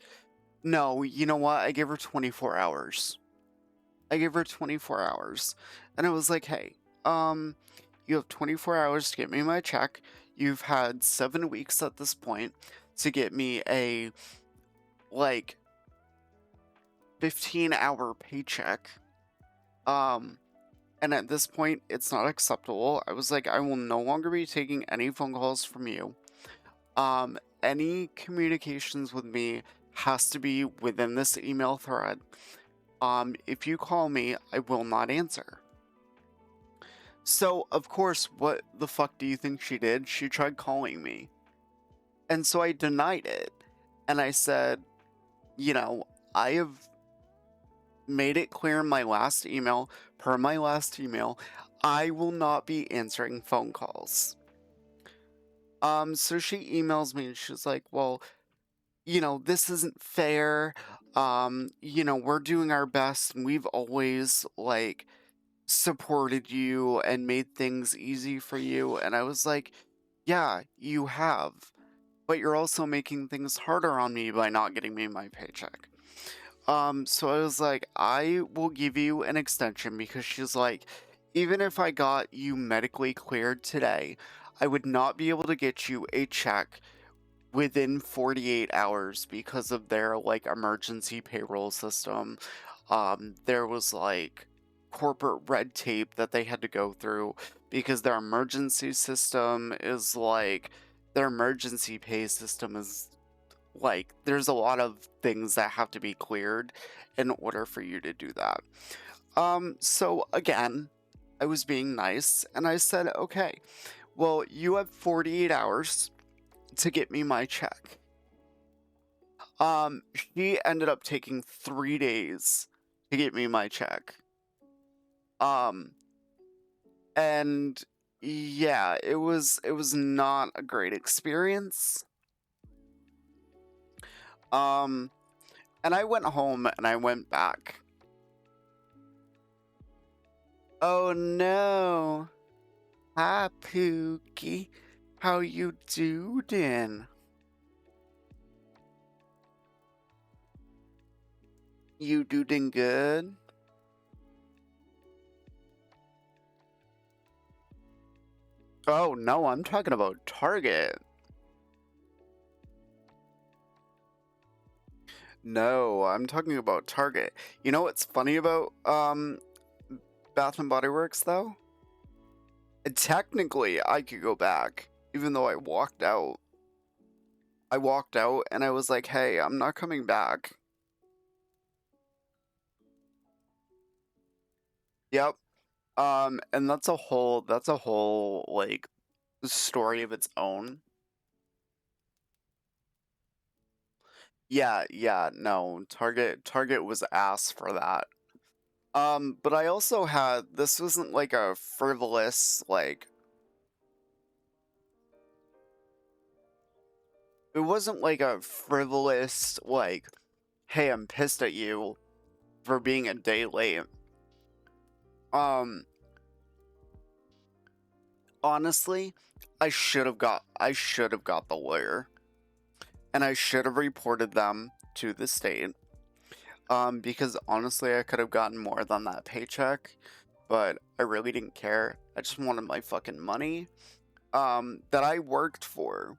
No, you know what? I gave her 24 hours. I gave her 24 hours. And I was like, hey, you have 24 hours to get me my check. You've had 7 weeks at this point to get me a, like, 15-hour paycheck. And at this point, it's not acceptable. I was like, I will no longer be taking any phone calls from you. Any communications with me has to be within this email thread. If you call me, I will not answer. So, of course, what the fuck do you think she did? She tried calling me. And so I denied it. And I said, you know, I have made it clear in my last email, per my last email, I will not be answering phone calls. So she emails me and she's like, well, this isn't fair. We're doing our best and we've always, like, supported you and made things easy for you. And I was like, yeah, you have. But you're also making things harder on me by not getting me my paycheck. So I was like, I will give you an extension because she's like, even if I got you medically cleared today, I would not be able to get you a check within 48 hours because of their, like, emergency payroll system. There was, like, corporate red tape that they had to go through because their emergency system is like their emergency pay system is like there's a lot of things that have to be cleared in order for you to do that. So again, I was being nice and I said, okay, well, you have 48 hours to get me my check. She ended up taking 3 days to get me my check. Um, and yeah, it was not a great experience. Um, and I went home and I went back. Oh no. Hi, Pookie. How you doing? You doing good? Oh no, I'm talking about Target. No, I'm talking about Target. You know what's funny about Bath and Body Works though? Technically, I could go back, even though I walked out. I walked out and I was like, "Hey, I'm not coming back." Yep. And that's a whole like story of its own. Yeah, yeah, no, Target was ass for that. But I also had, this wasn't like a frivolous, like, it wasn't like a frivolous, like, hey, I'm pissed at you for being a day late. Um, Honestly, I should have got the lawyer, and I should have reported them to the state. Because honestly, I could have gotten more than that paycheck, but I really didn't care. I just wanted my fucking money, that I worked for.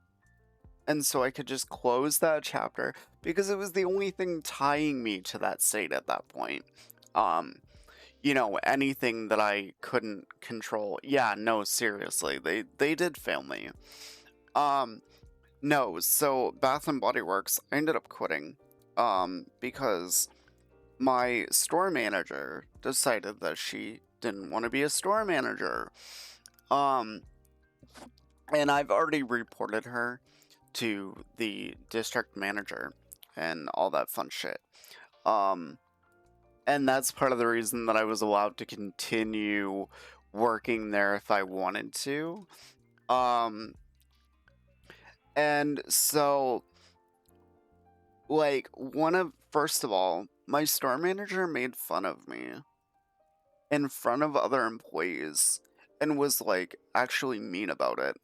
And so I could just close that chapter because it was the only thing tying me to that state at that point. Um, anything that I couldn't control. Yeah, no, seriously, they did fail me. Um, no, so Bath and Body Works, I ended up quitting. Because my store manager decided that she didn't want to be a store manager. Um, and I've already reported her to the district manager and all that fun shit. Um, and that's part of the reason that I was allowed to continue working there if I wanted to. Um, and so, like, first of all, my store manager made fun of me in front of other employees and was like actually mean about it.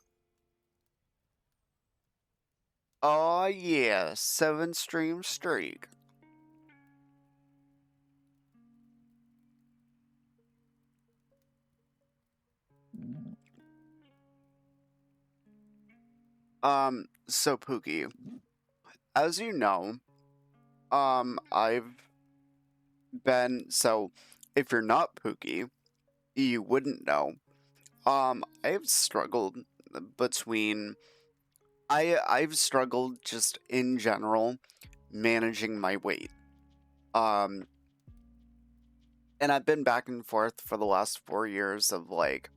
Oh yeah, 7 stream streak. So Pookie, as you know, I've been, so if you're not Pookie, you wouldn't know. I've struggled between, I've struggled just in general managing my weight. Um, and I've been back and forth for the last 4 years of like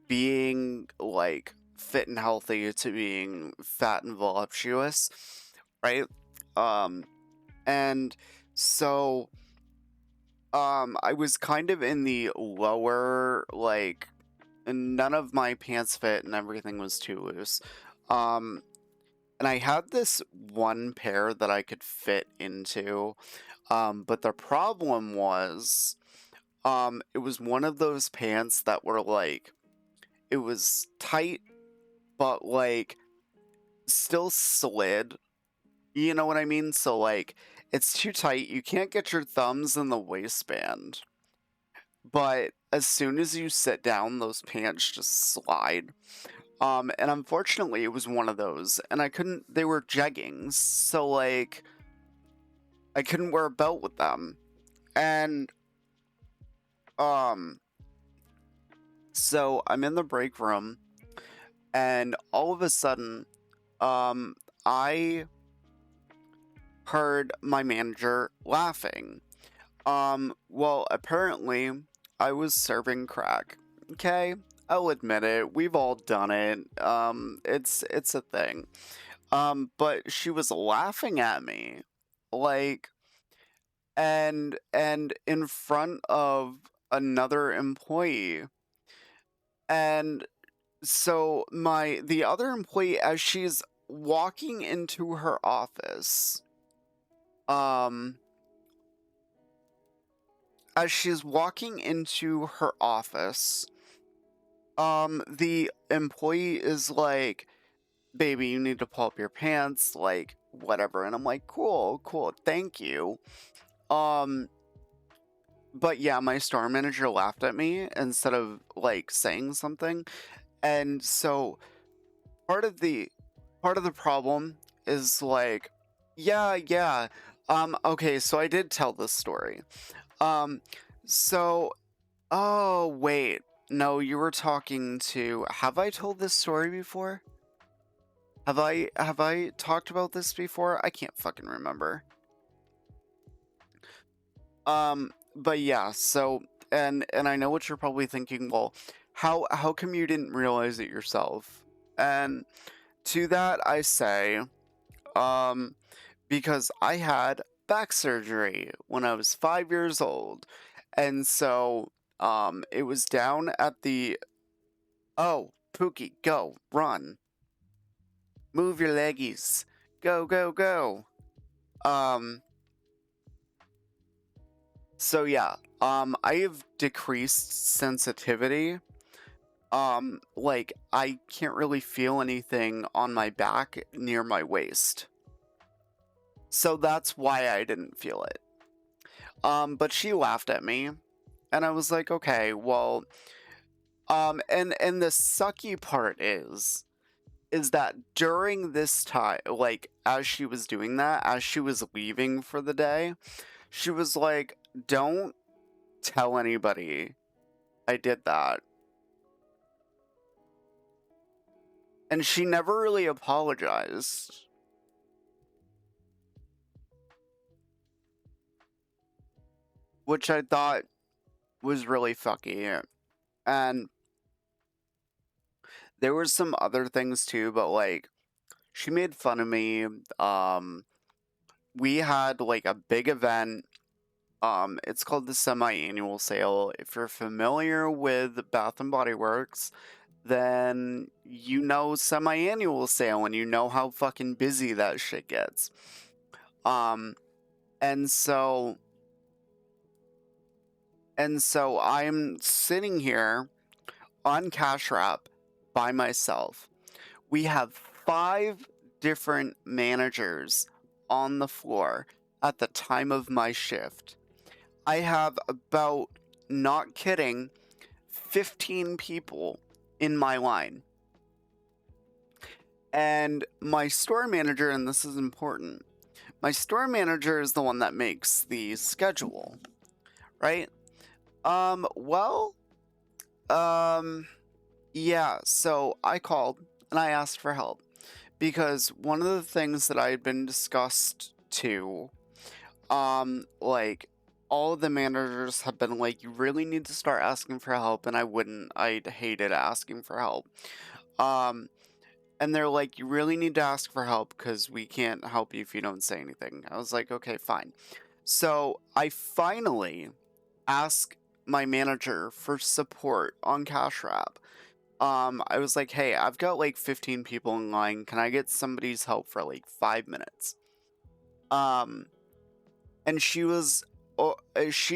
being like fit and healthy to being fat and voluptuous, right? Um, and so I was kind of in the lower, like, and none of my pants fit and everything was too loose. Um, and I had this one pair that I could fit into. But the problem was, it was one of those pants that were like, it was tight, but like still slid. You know what I mean? So like, it's too tight. You can't get your thumbs in the waistband. But as soon as you sit down, those pants just slide. And unfortunately, it was one of those, and I couldn't. They were jeggings, so like, I couldn't wear a belt with them, and um, so I'm in the break room, and all of a sudden, I heard my manager laughing. Well, apparently, I was serving crack. Okay, I'll admit it. We've all done it. It's a thing. But she was laughing at me, like, and in front of another employee. And so the other employee, as she's walking into her office, um, as she's walking into her office, the employee is like, baby, you need to pull up your pants, like, whatever. And I'm like, cool, cool, thank you. Um, but yeah, my store manager laughed at me instead of like saying something. And so part of the part of the problem is like, yeah. Okay, so I did tell this story. Um, so oh wait, no, you were talking to, have I told this story before? Have I talked about this before? I can't fucking remember. But yeah, so and I know what you're probably thinking, well, how come you didn't realize it yourself? And to that I say, um, because I had back surgery when I was 5 years old. And so it was down at the oh, Pookie, go, run, move your leggies, go, go, go. Um, so yeah, I have decreased sensitivity. Like I can't really feel anything on my back near my waist. So that's why I didn't feel it. But she laughed at me, and I was like, okay, well, and the sucky part is that during this time, like as she was doing that, as she was leaving for the day, she was like, "Don't tell anybody I did that." And she never really apologized, which I thought was really fucky. And there were some other things too, but like she made fun of me. Um, we had like a big event. It's called the semi-annual sale. If you're familiar with Bath and Body Works, then you know semi-annual sale and you know how fucking busy that shit gets. Um, and so I'm sitting here on Cash Wrap by myself. We have 5 different managers on the floor at the time of my shift. I have about, not kidding, 15 people in my line. And my store manager, and this is important, my store manager is the one that makes the schedule, right? Well, um, yeah, so I called and I asked for help because one of the things that I had been discussed to, like, all of the managers have been like, you really need to start asking for help, and I hated asking for help. Um, and they're like, you really need to ask for help because we can't help you if you don't say anything. I was like, okay, fine. So I finally asked my manager for support on Cash Wrap. I was like, hey, I've got like 15 people in line. Can I get somebody's help for like 5 minutes? Um, and she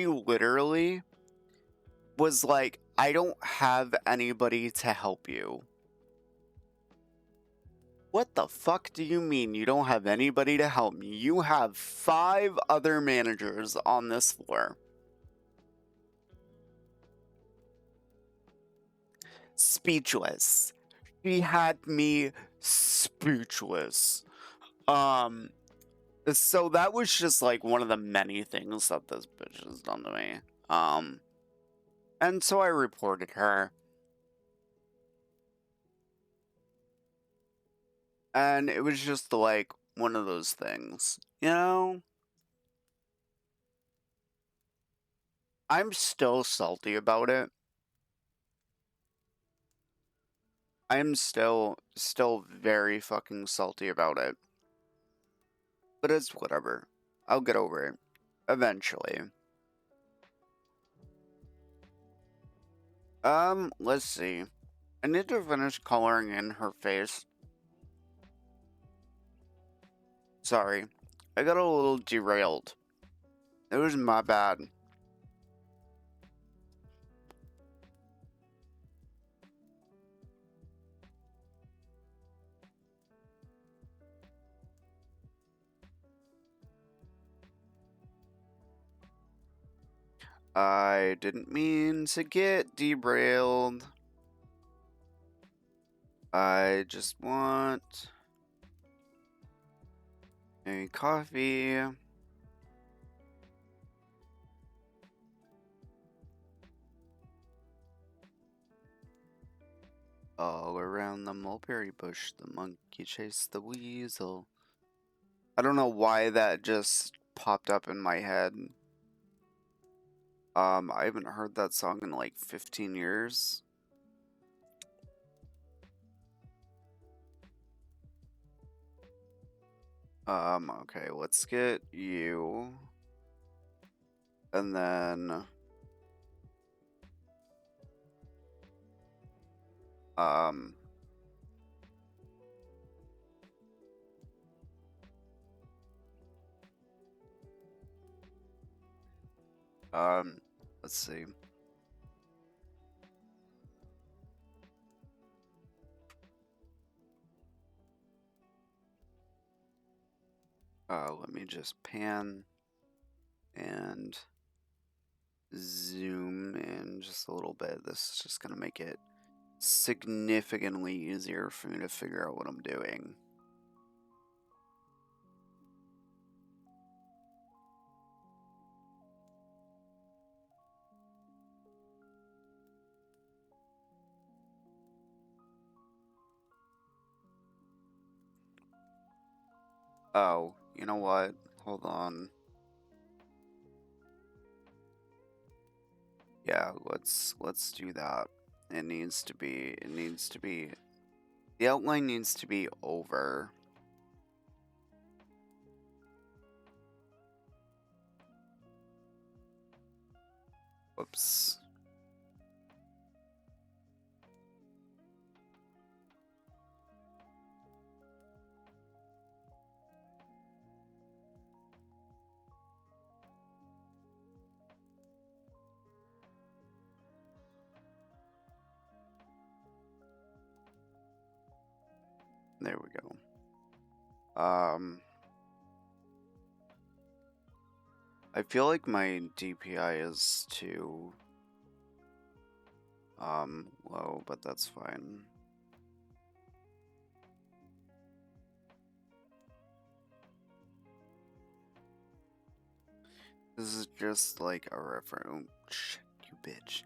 literally was like, I don't have anybody to help you. What the fuck do you mean you don't have anybody to help me? You have 5 other managers on this floor. Speechless. She had me speechless. Um, so that was just like one of the many things that this bitch has done to me. Um, and so I reported her. And it was just like one of those things. You know? I'm still salty about it. I'm still very fucking salty about it. But it's whatever. I'll get over it. Eventually. Let's see. I need to finish coloring in her face. Sorry. I got a little derailed. It was my bad. I didn't mean to get derailed. I just want a coffee. All around the mulberry bush, the monkey chased the weasel. I don't know why that just popped up in my head. I haven't heard that song in like 15 years. Okay, let's get you. And then, um, um, let's see. Let me just pan and zoom in just a little bit. This is just gonna make it significantly easier for me to figure out what I'm doing. Oh, you know what? Hold on. Yeah, let's do that. It needs to be the outline needs to be over. Whoops. There we go. I feel like my DPI is too low, but that's fine. This is just like a reference. Oh, shit, you bitch.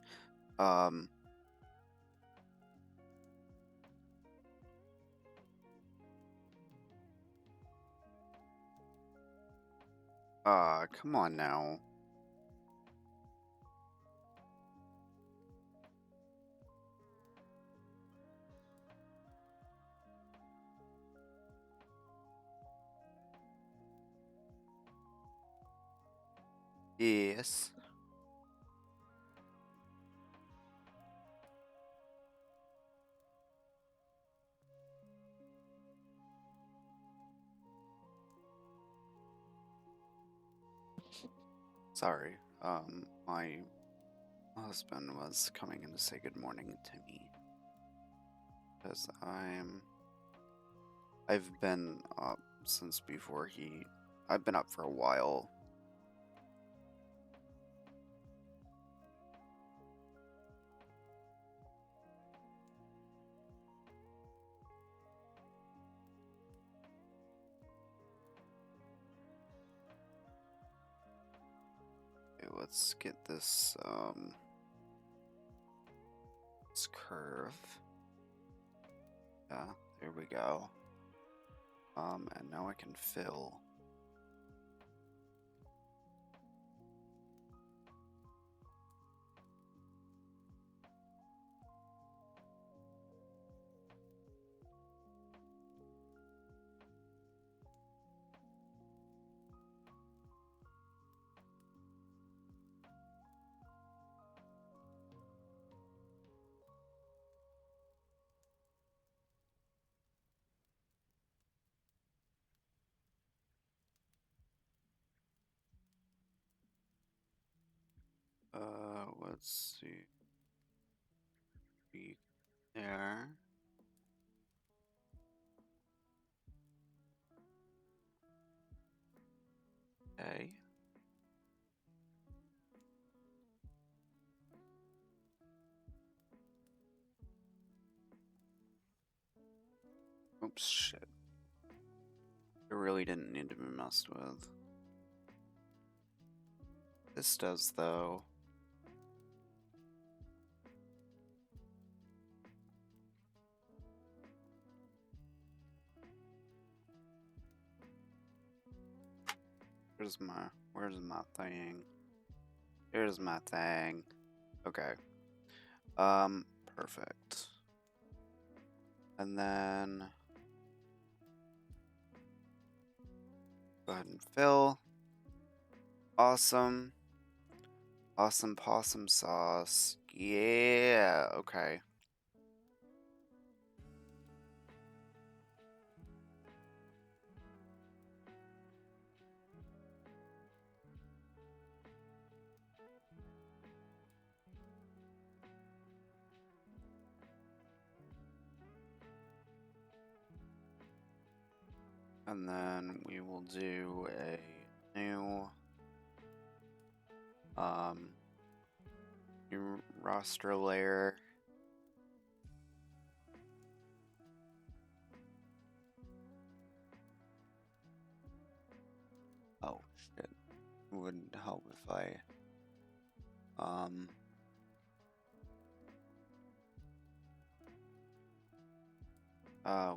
Come on now. Yes. Sorry. My husband was coming in to say good morning to me. Because I've been up since before I've been up for a while. Okay, let's get this curve. Yeah, there we go. And now I can fill. Let's see. There. Okay. Oops, shit. It really didn't need to be messed with. This does, though. Where's my thing? Here's my thing. Okay. Perfect. And then Go ahead and fill. Awesome. Awesome possum sauce. Yeah, okay. And then we will do a new roster layer. Oh shit. It wouldn't help if I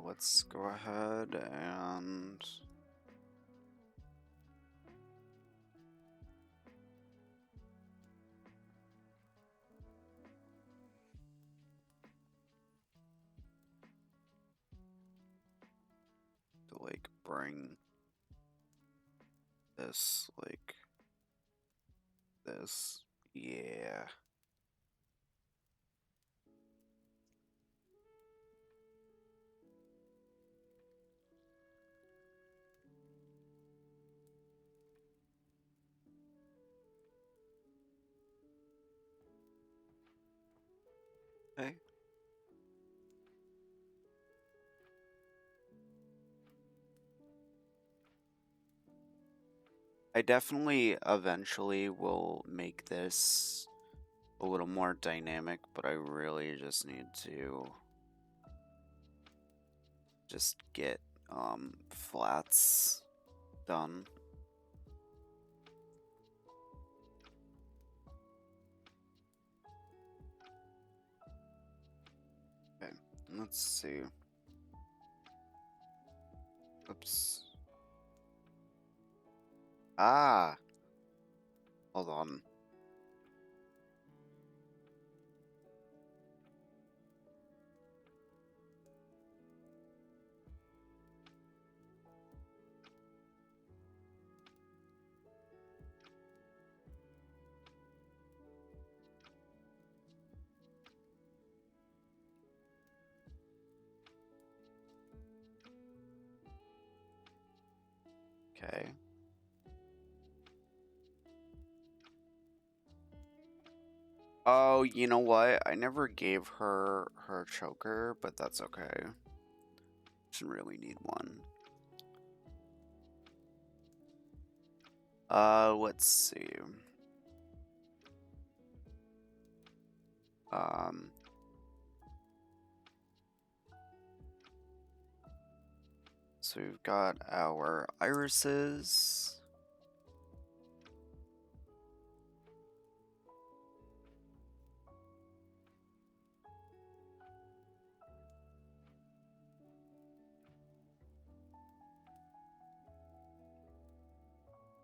let's go ahead and to like bring this like this. Yeah. Okay. I definitely eventually will make this a little more dynamic, but I really just need to just get flats done. Okay, let's see. Oops. Ah, hold on. Okay. Oh, you know what? I never gave her her choker, but that's okay. She really need one. Let's see. Um, so we've got our irises.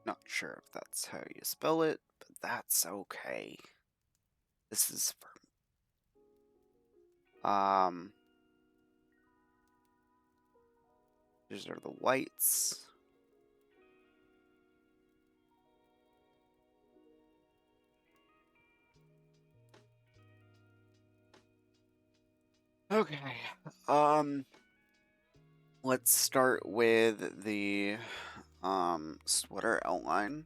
Not sure if that's how you spell it, but that's okay. This is for these are the whites. Okay. Let's start with the sweater outline.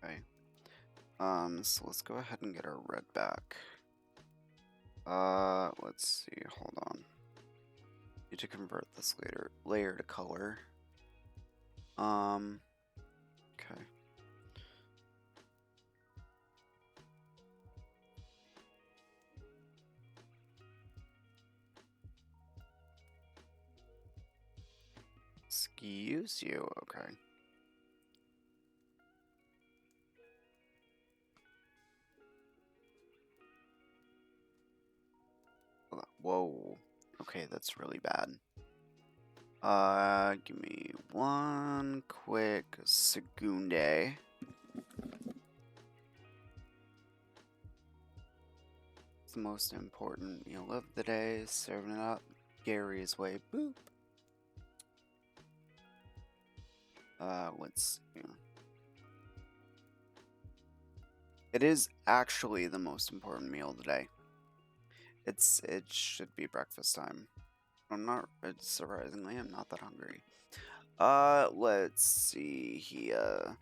Okay. So let's go ahead and get our red back. Let's see, hold on. Need to convert this layer to color. Okay. Excuse you, okay. Whoa. Okay, that's really bad. Give me one quick segunde. the most important meal of the day, serving it up Gary's way. Boop. Let's see. It is actually the most important meal of the day. It should be breakfast time. Surprisingly, I'm not that hungry. Let's see here.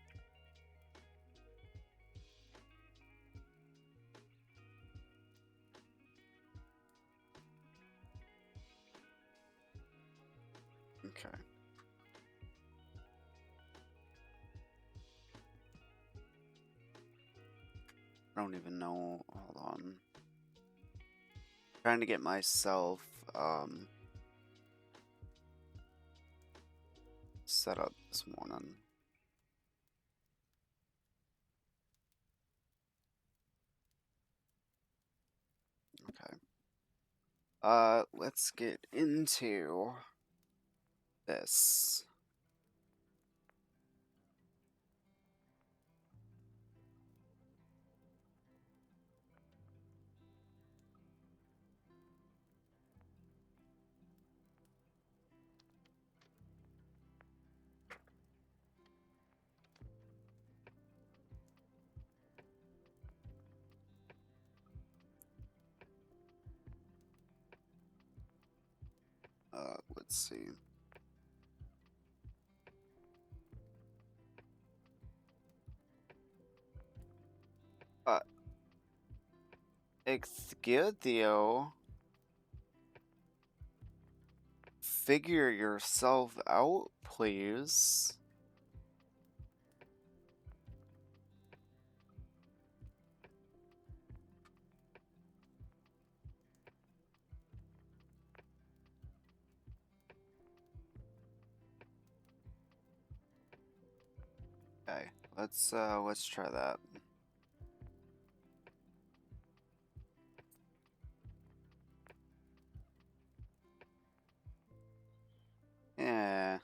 Okay. I don't even know. Hold on. Trying to get myself set up this morning. Okay. Let's get into this. Let's see. Uh, excuse you. Figure yourself out, please. Okay, let's try that. Yeah.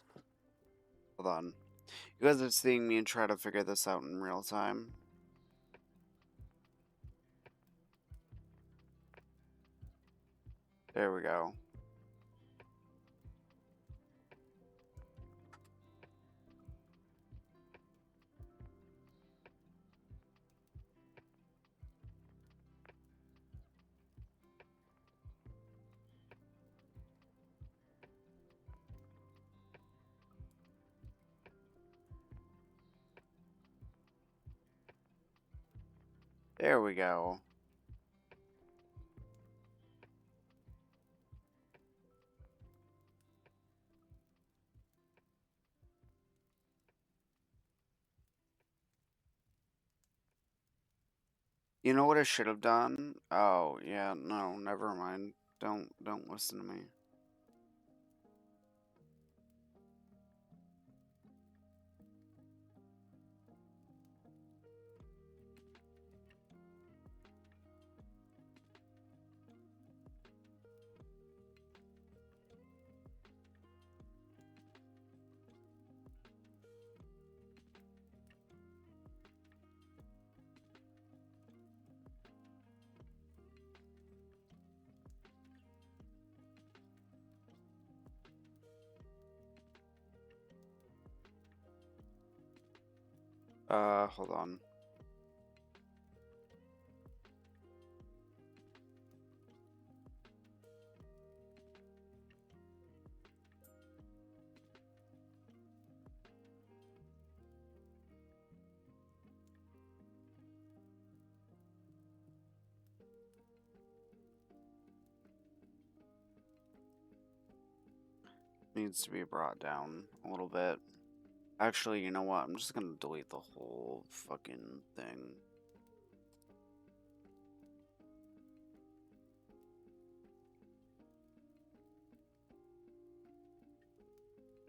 Hold on. You guys are seeing me try to figure this out in real time. There we go. There we go. You know what I should have done? Oh, yeah, no, never mind. Don't listen to me. Hold on. Needs to be brought down a little bit. Actually, you know what? I'm just gonna delete the whole fucking thing.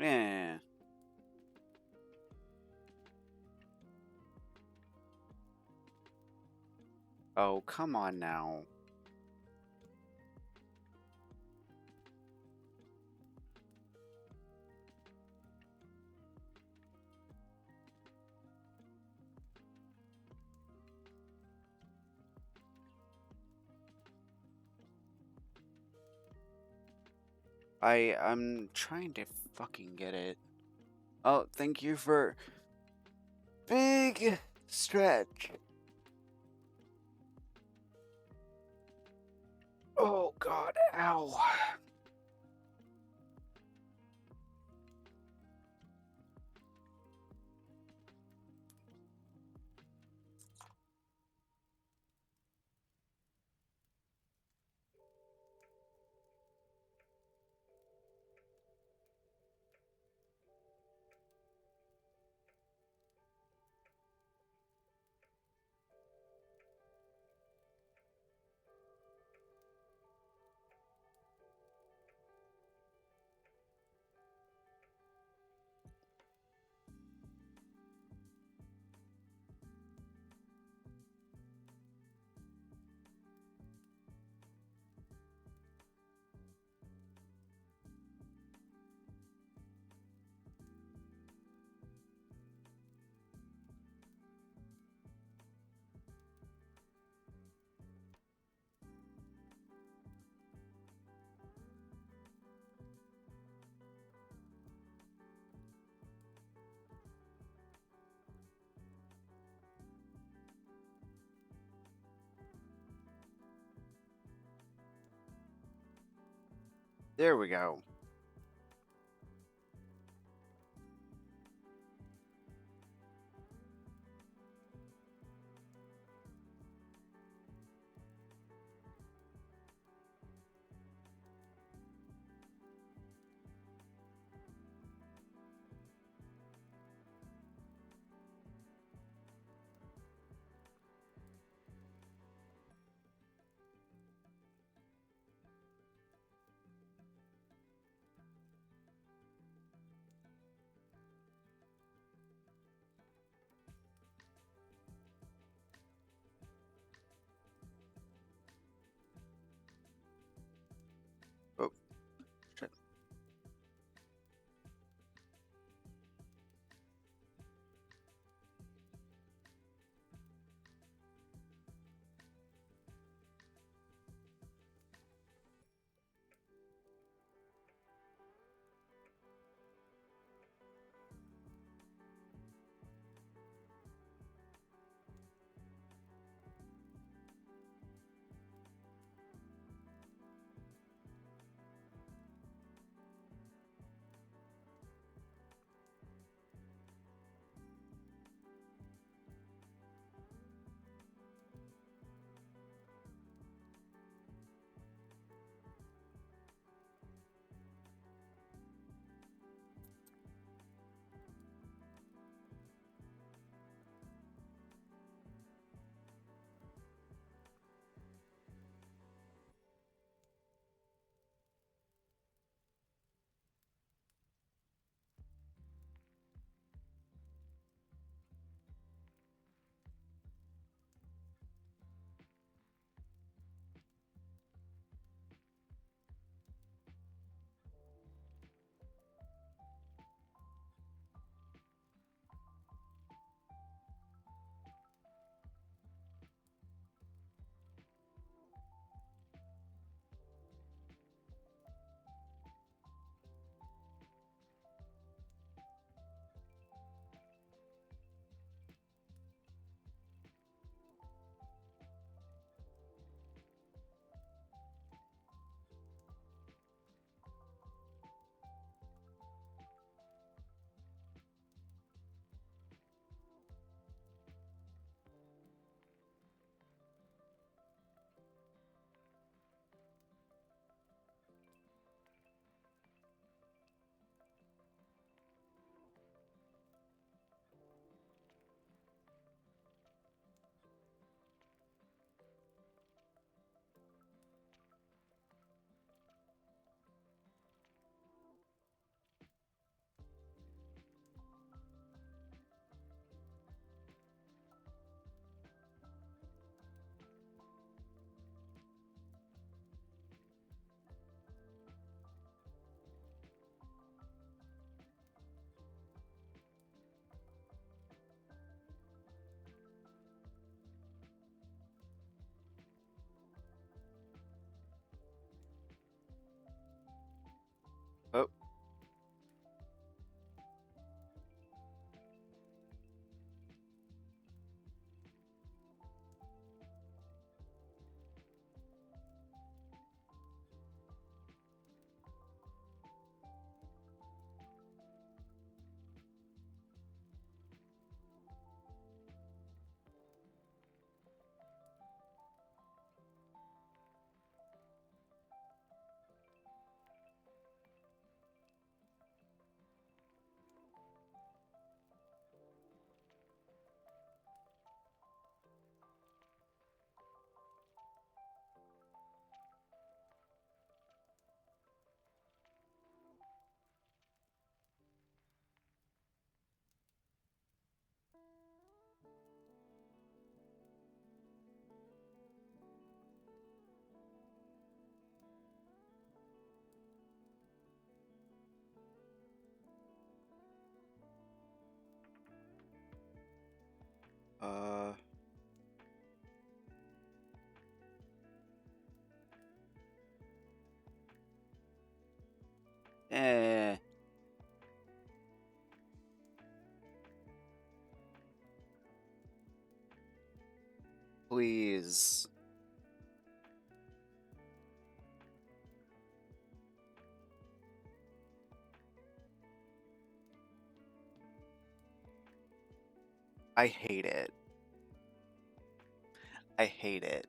Eh. Oh, come on now. I'm trying to fucking get it. Oh, thank you for big stretch. Oh god, ow. There we go. please. I hate it. I hate it.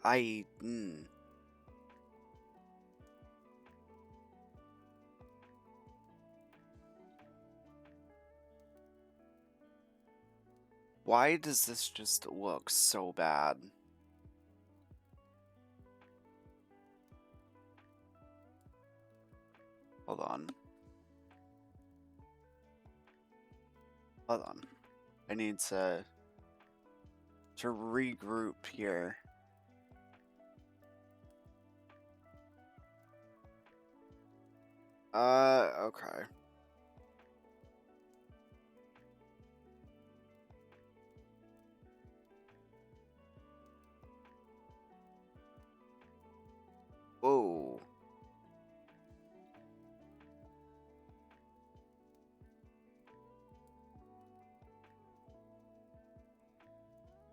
I Why does this just look so bad? Hold on. Hold on. I need to regroup here. Okay. Whoa.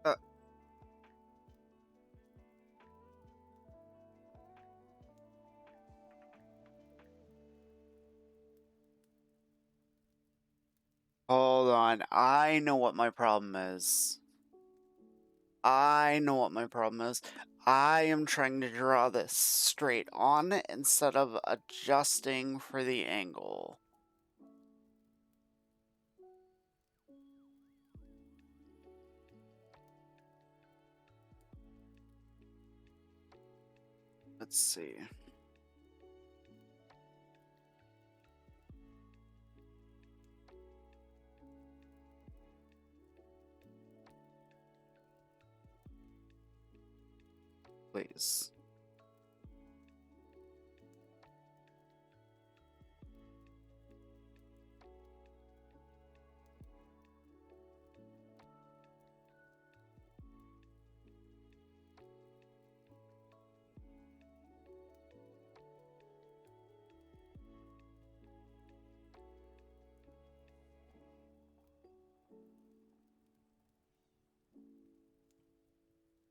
Uh, Hold on. I know what my problem is. I know what my problem is. I am trying to draw this straight on instead of adjusting for the angle. Let's see. Please.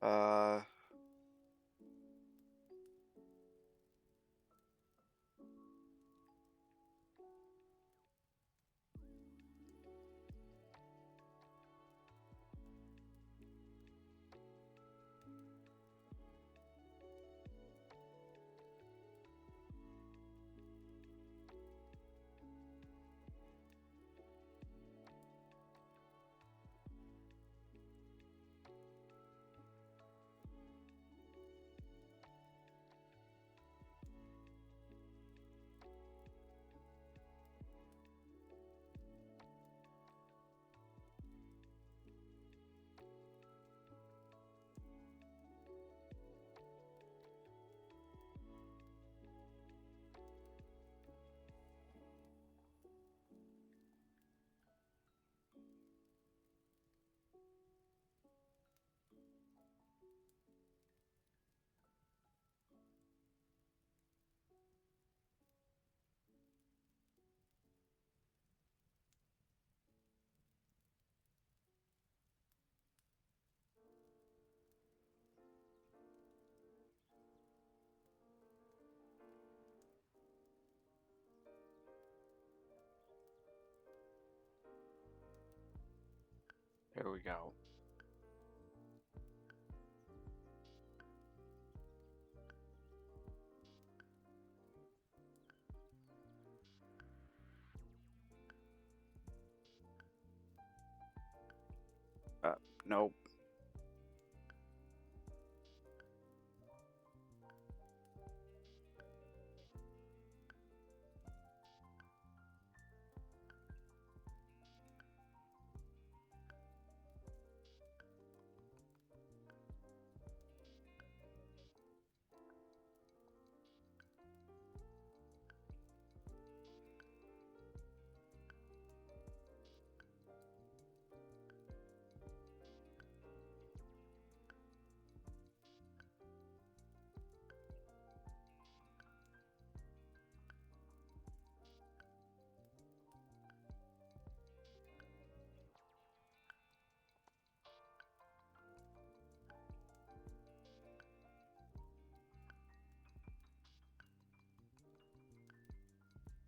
Uh, Here we go. Nope.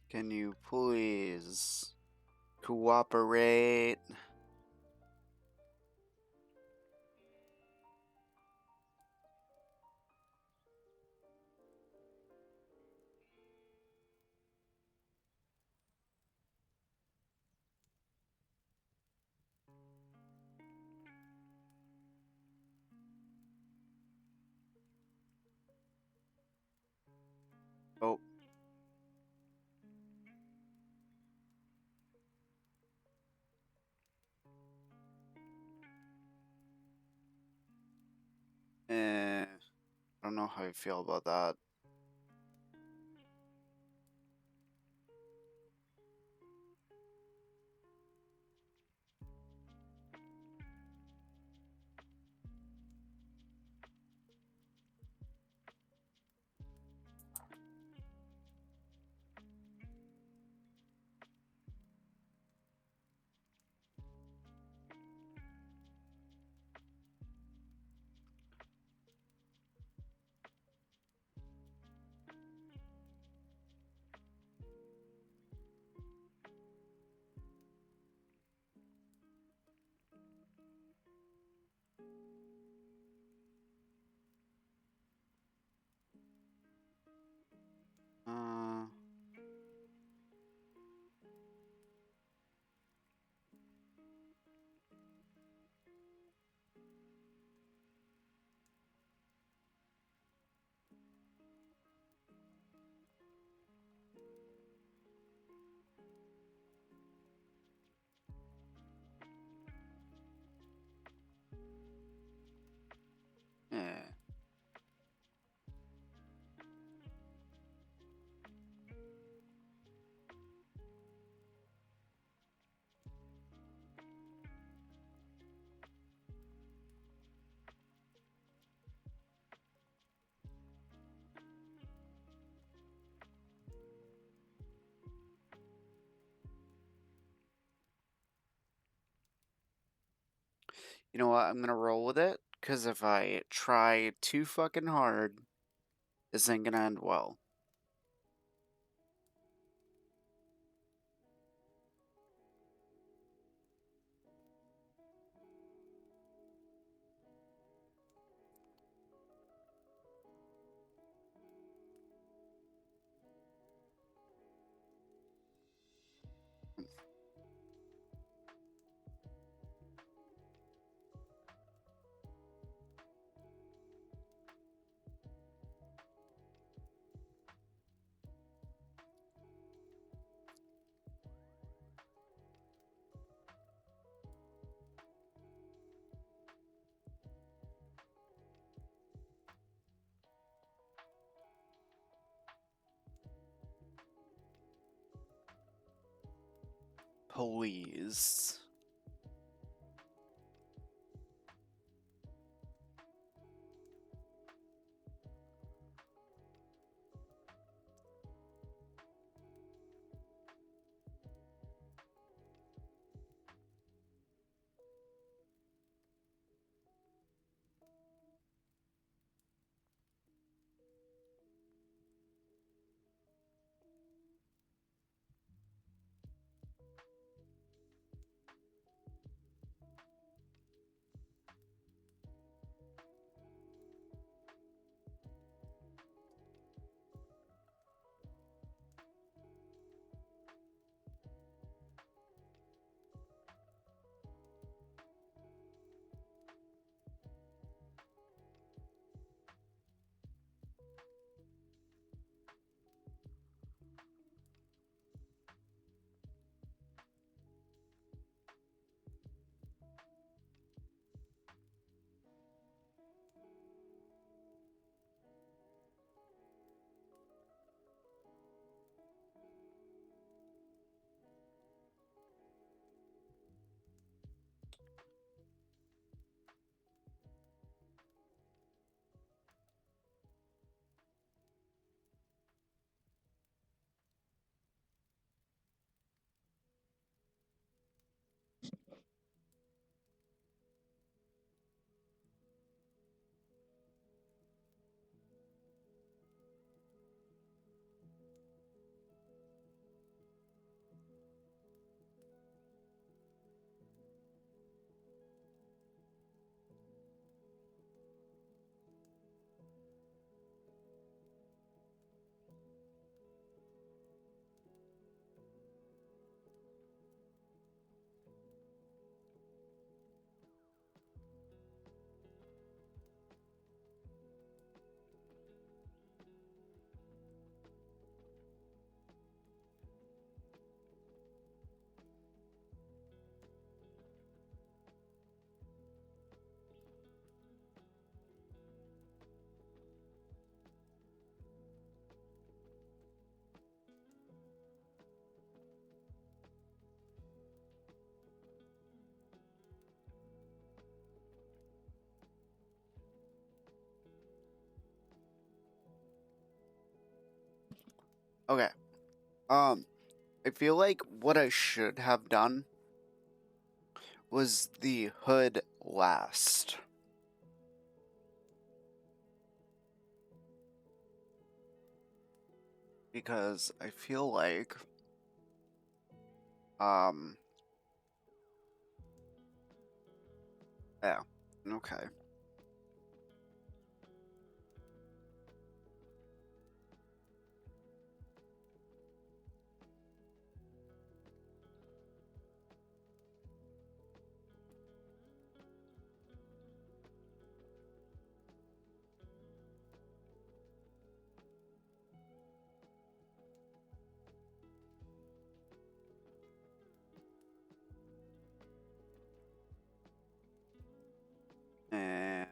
Can you please cooperate? Oh, I don't know how I feel about that. Uh, yeah. You know what? I'm gonna roll with it, because if I try too fucking hard, this ain't gonna end well. Please. Okay. Um, I feel like what I should have done was the hood last. Because I feel like, um, yeah, okay. Eh,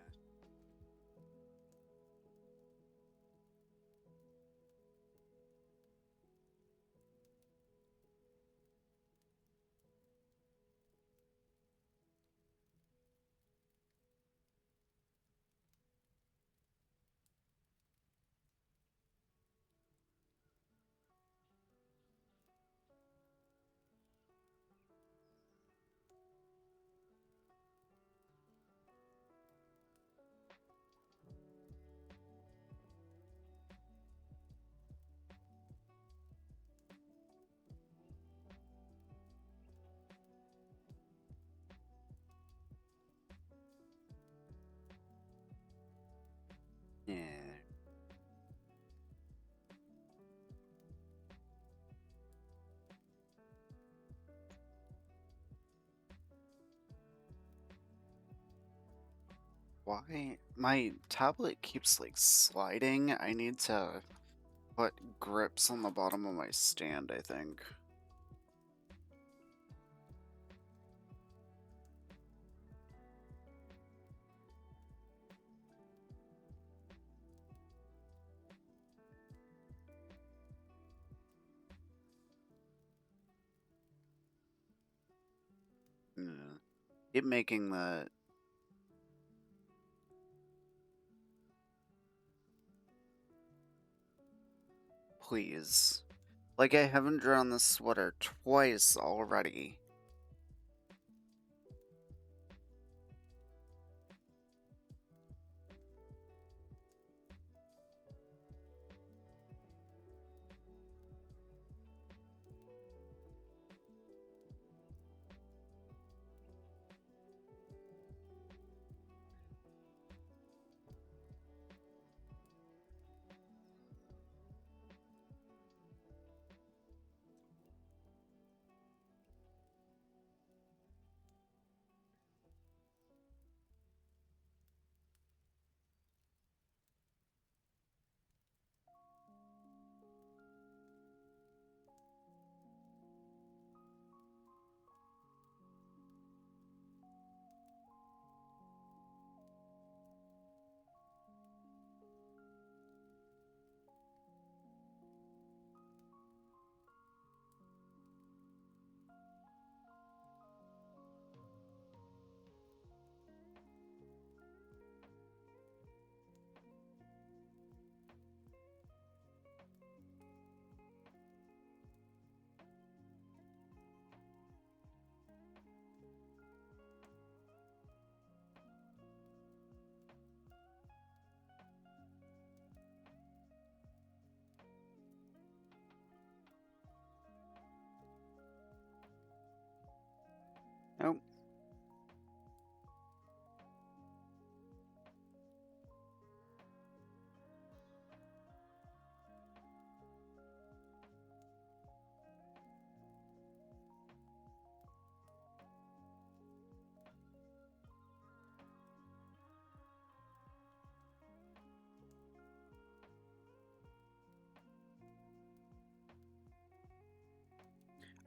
yeah. Why? My tablet keeps like sliding. I need to put grips on the bottom of my stand, I think. Yeah. Keep making that, please. Like, I haven't drawn this sweater twice already. Nope.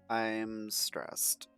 I'm stressed.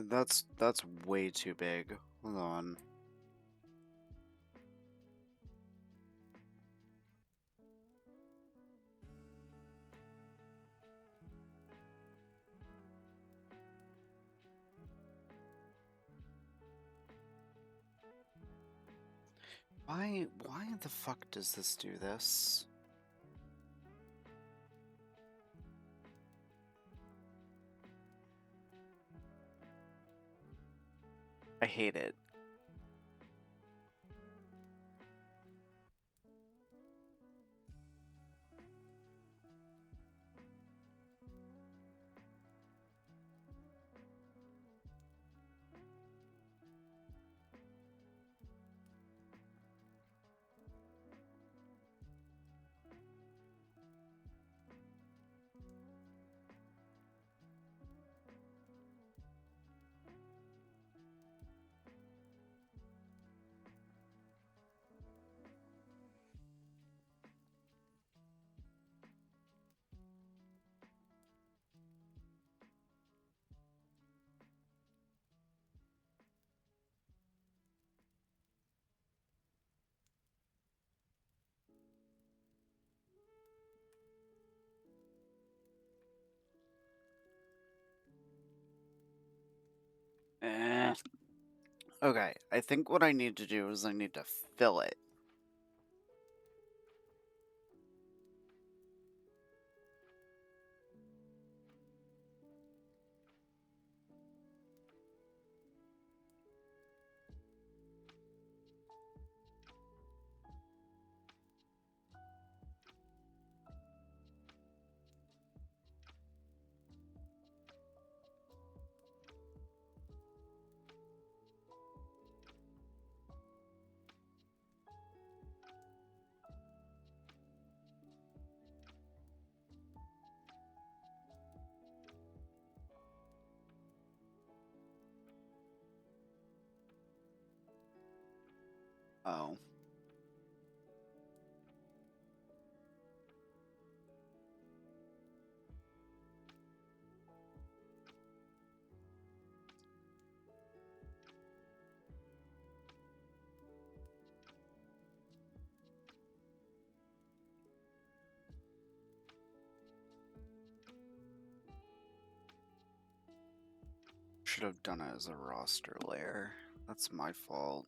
That's way too big. Hold on. Why the fuck does this do this? I hate it. Eh. Okay, I think what I need to do is I need to fill it. Oh. Should have done it as a roster layer. That's my fault.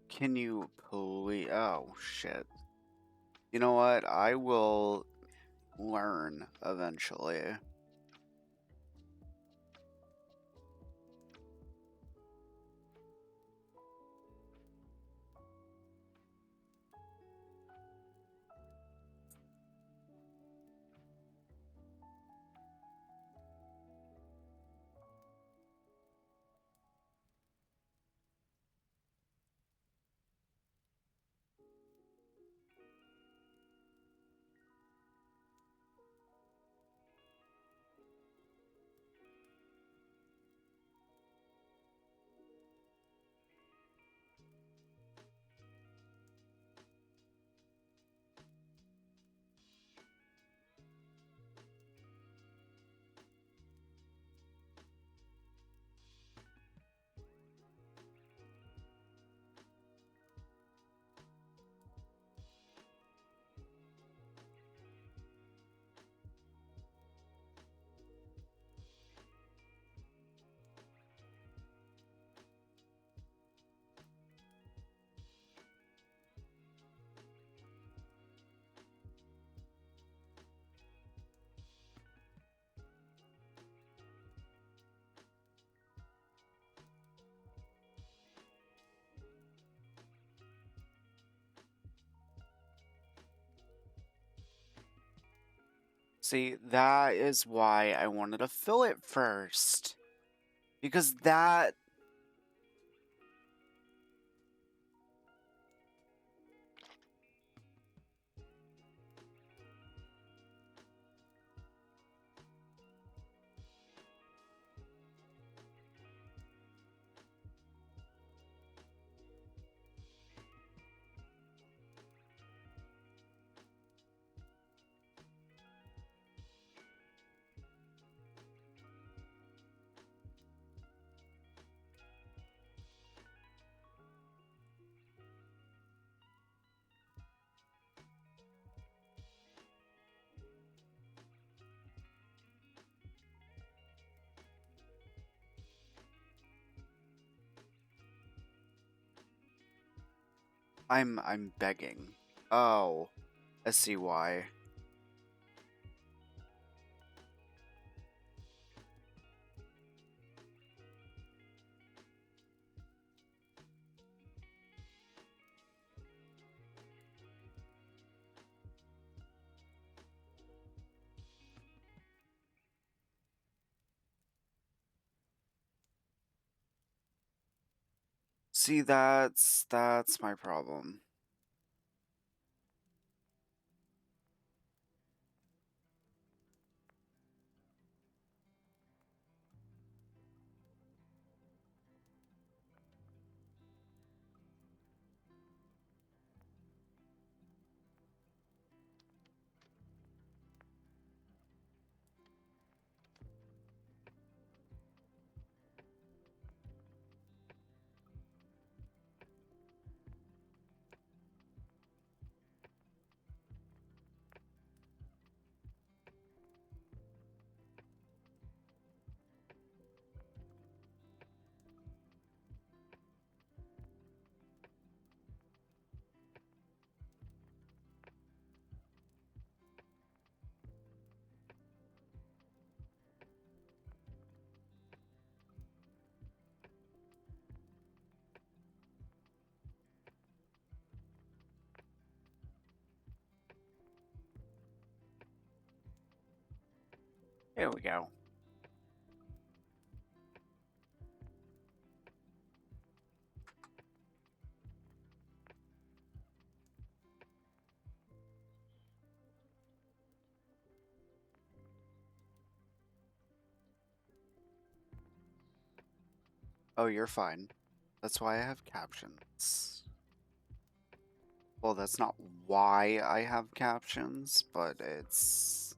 Can you please? Oh, shit. You know what? I will learn eventually. See, that is why I wanted to fill it first. Because that... I'm begging. Oh, I see why. See, that's my problem. Here we go. Oh, you're fine. That's why I have captions. Well, that's not why I have captions, but it's...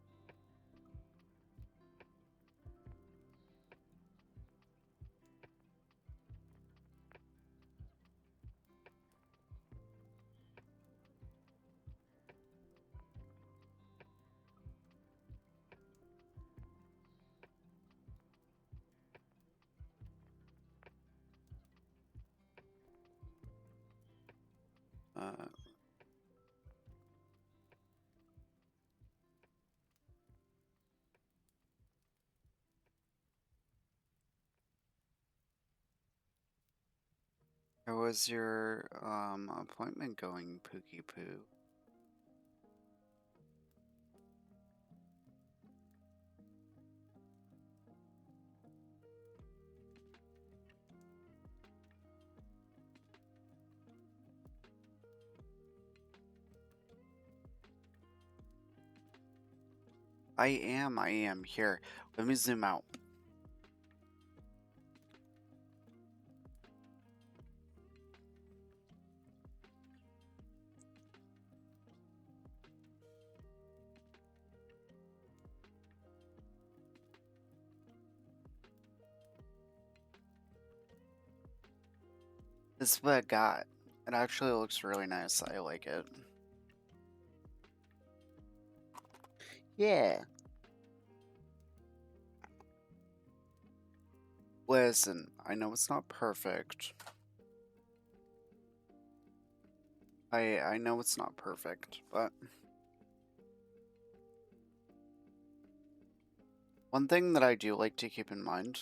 Uh, how was your appointment going, Pookie Poo? I am. Here, let me zoom out. This is what I got. It actually looks really nice. I like it. Yeah. Listen, I know it's not perfect. I know it's not perfect, but one thing that I do like to keep in mind,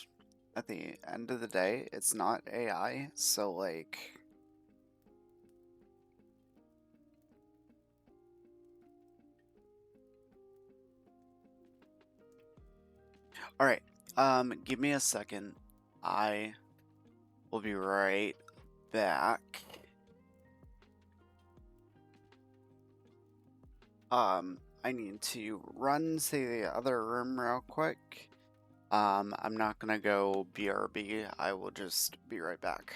at the end of the day, it's not AI, so like... Alright, give me a second. I will be right back. I need to run to the other room real quick. I'm not gonna go BRB. I will just be right back.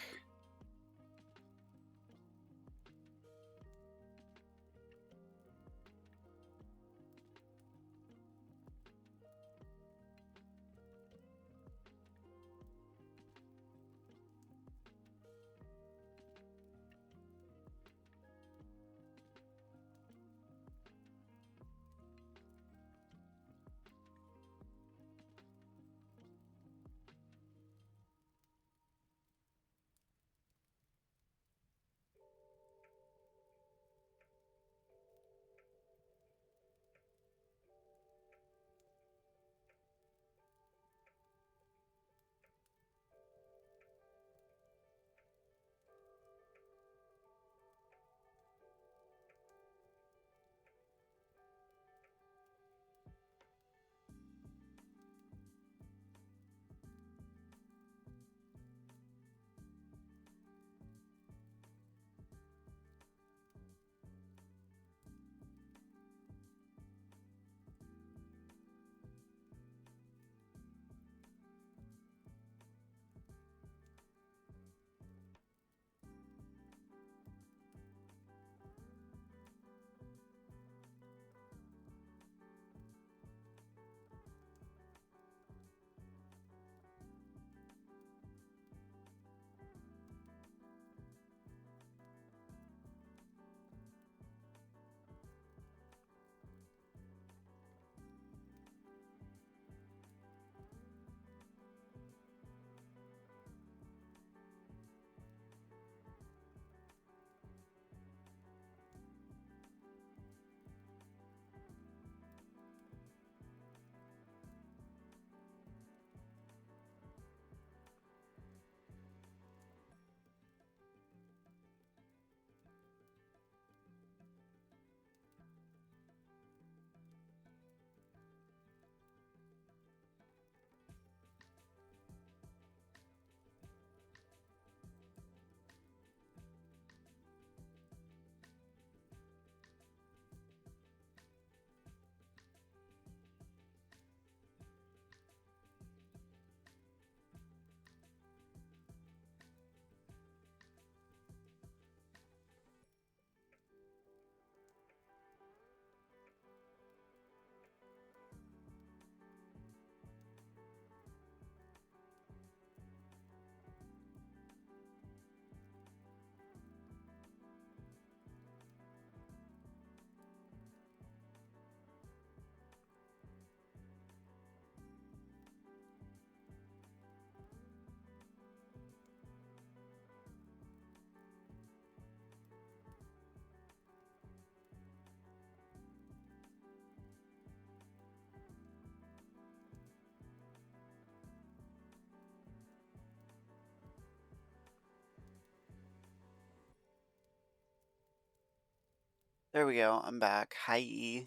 There we go. I'm back. Hi.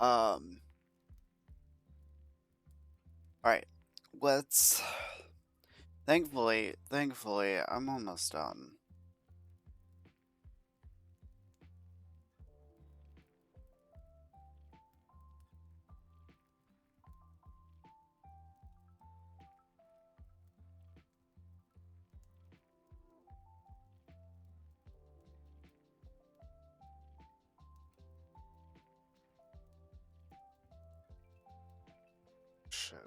Um. All right. Let's. Thankfully, I'm almost done. Shit.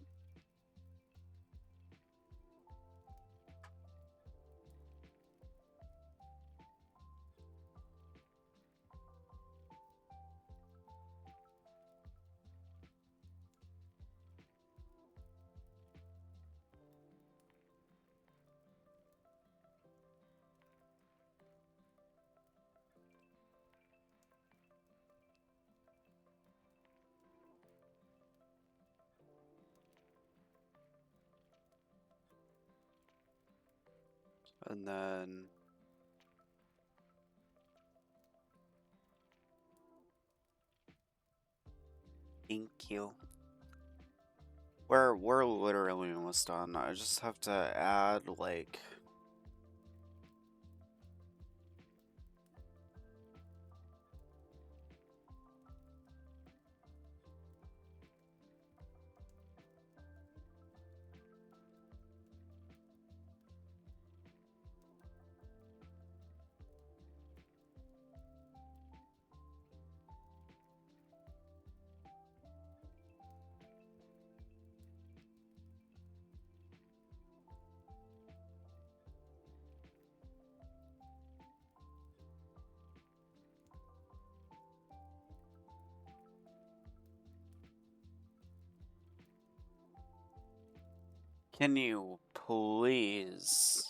And then. Thank you. We're literally almost done. I just have to add like. Can you please?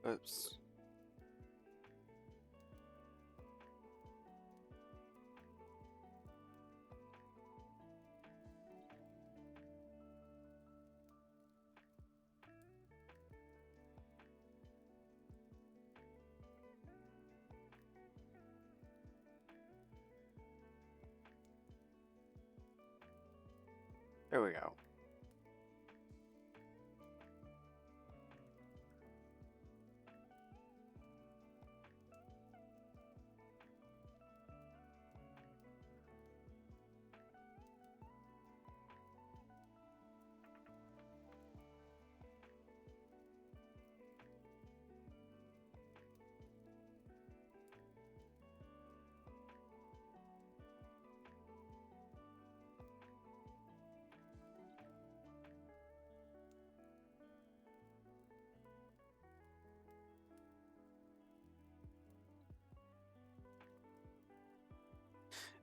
Oops. There we go.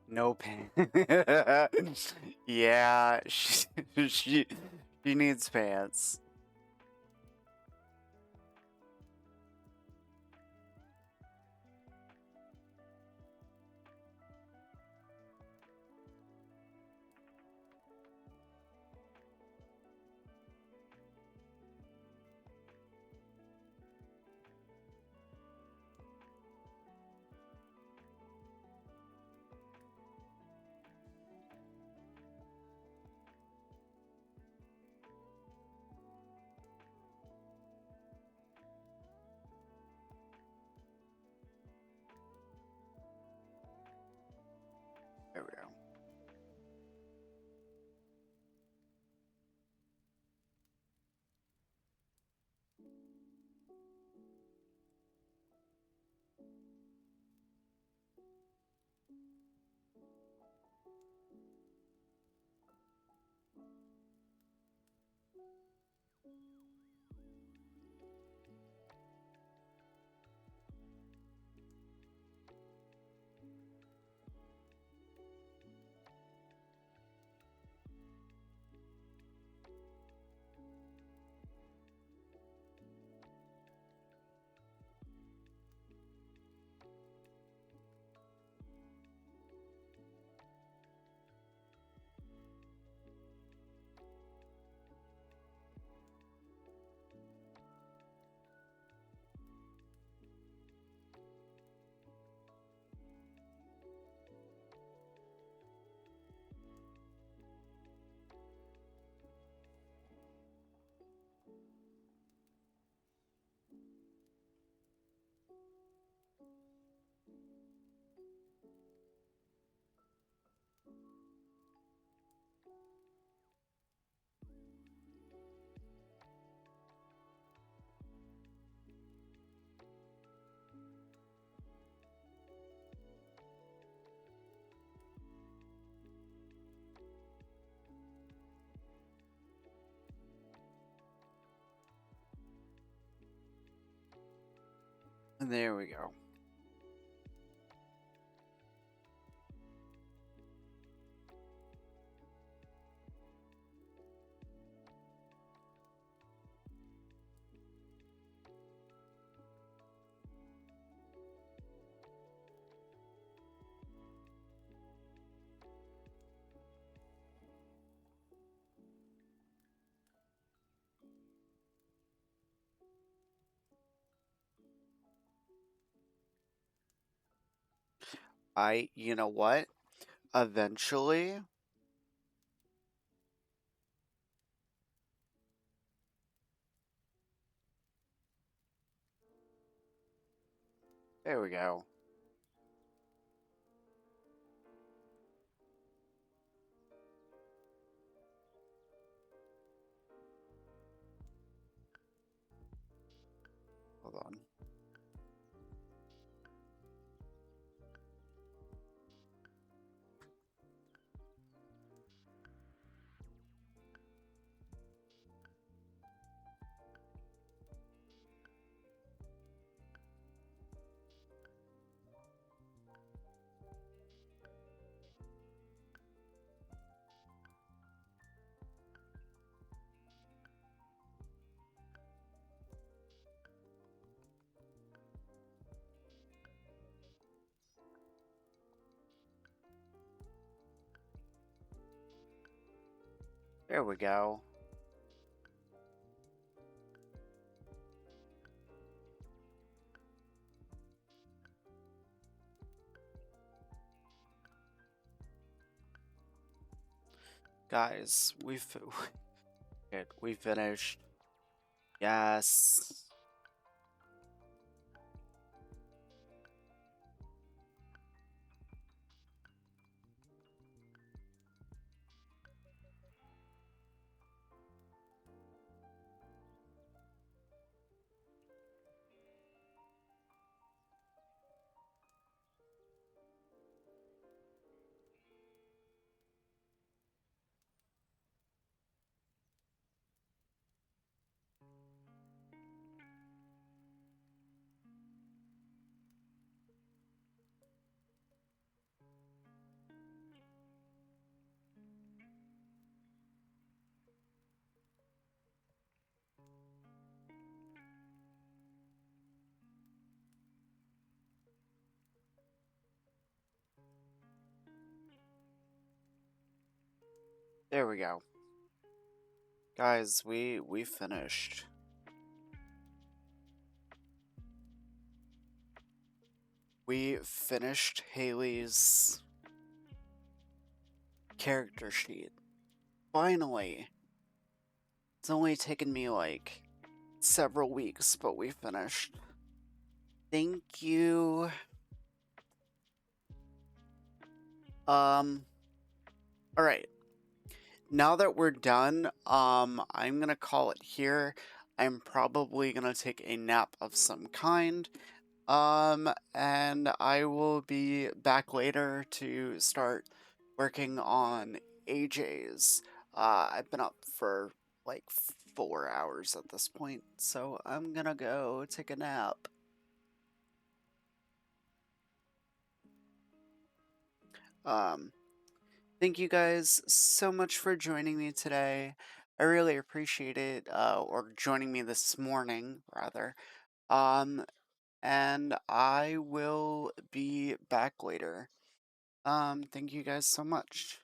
No pain. Yeah, she needs pants. There we go. You know what? Eventually, there we go. Hold on. There we go. Guys, we finished. Yes. There we go. Guys, we finished. We finished Haley's character sheet. Finally. It's only taken me like several weeks, but we finished. Thank you. All right. Now that we're done, I'm gonna call it here. I'm probably gonna take a nap of some kind. And I will be back later to start working on AJ's. I've been up for like 4 hours at this point, so I'm gonna go take a nap. Um, Thank you guys so much for joining me today. I really appreciate it, or joining me this morning, rather. Um, and I will be back later. Thank you guys so much.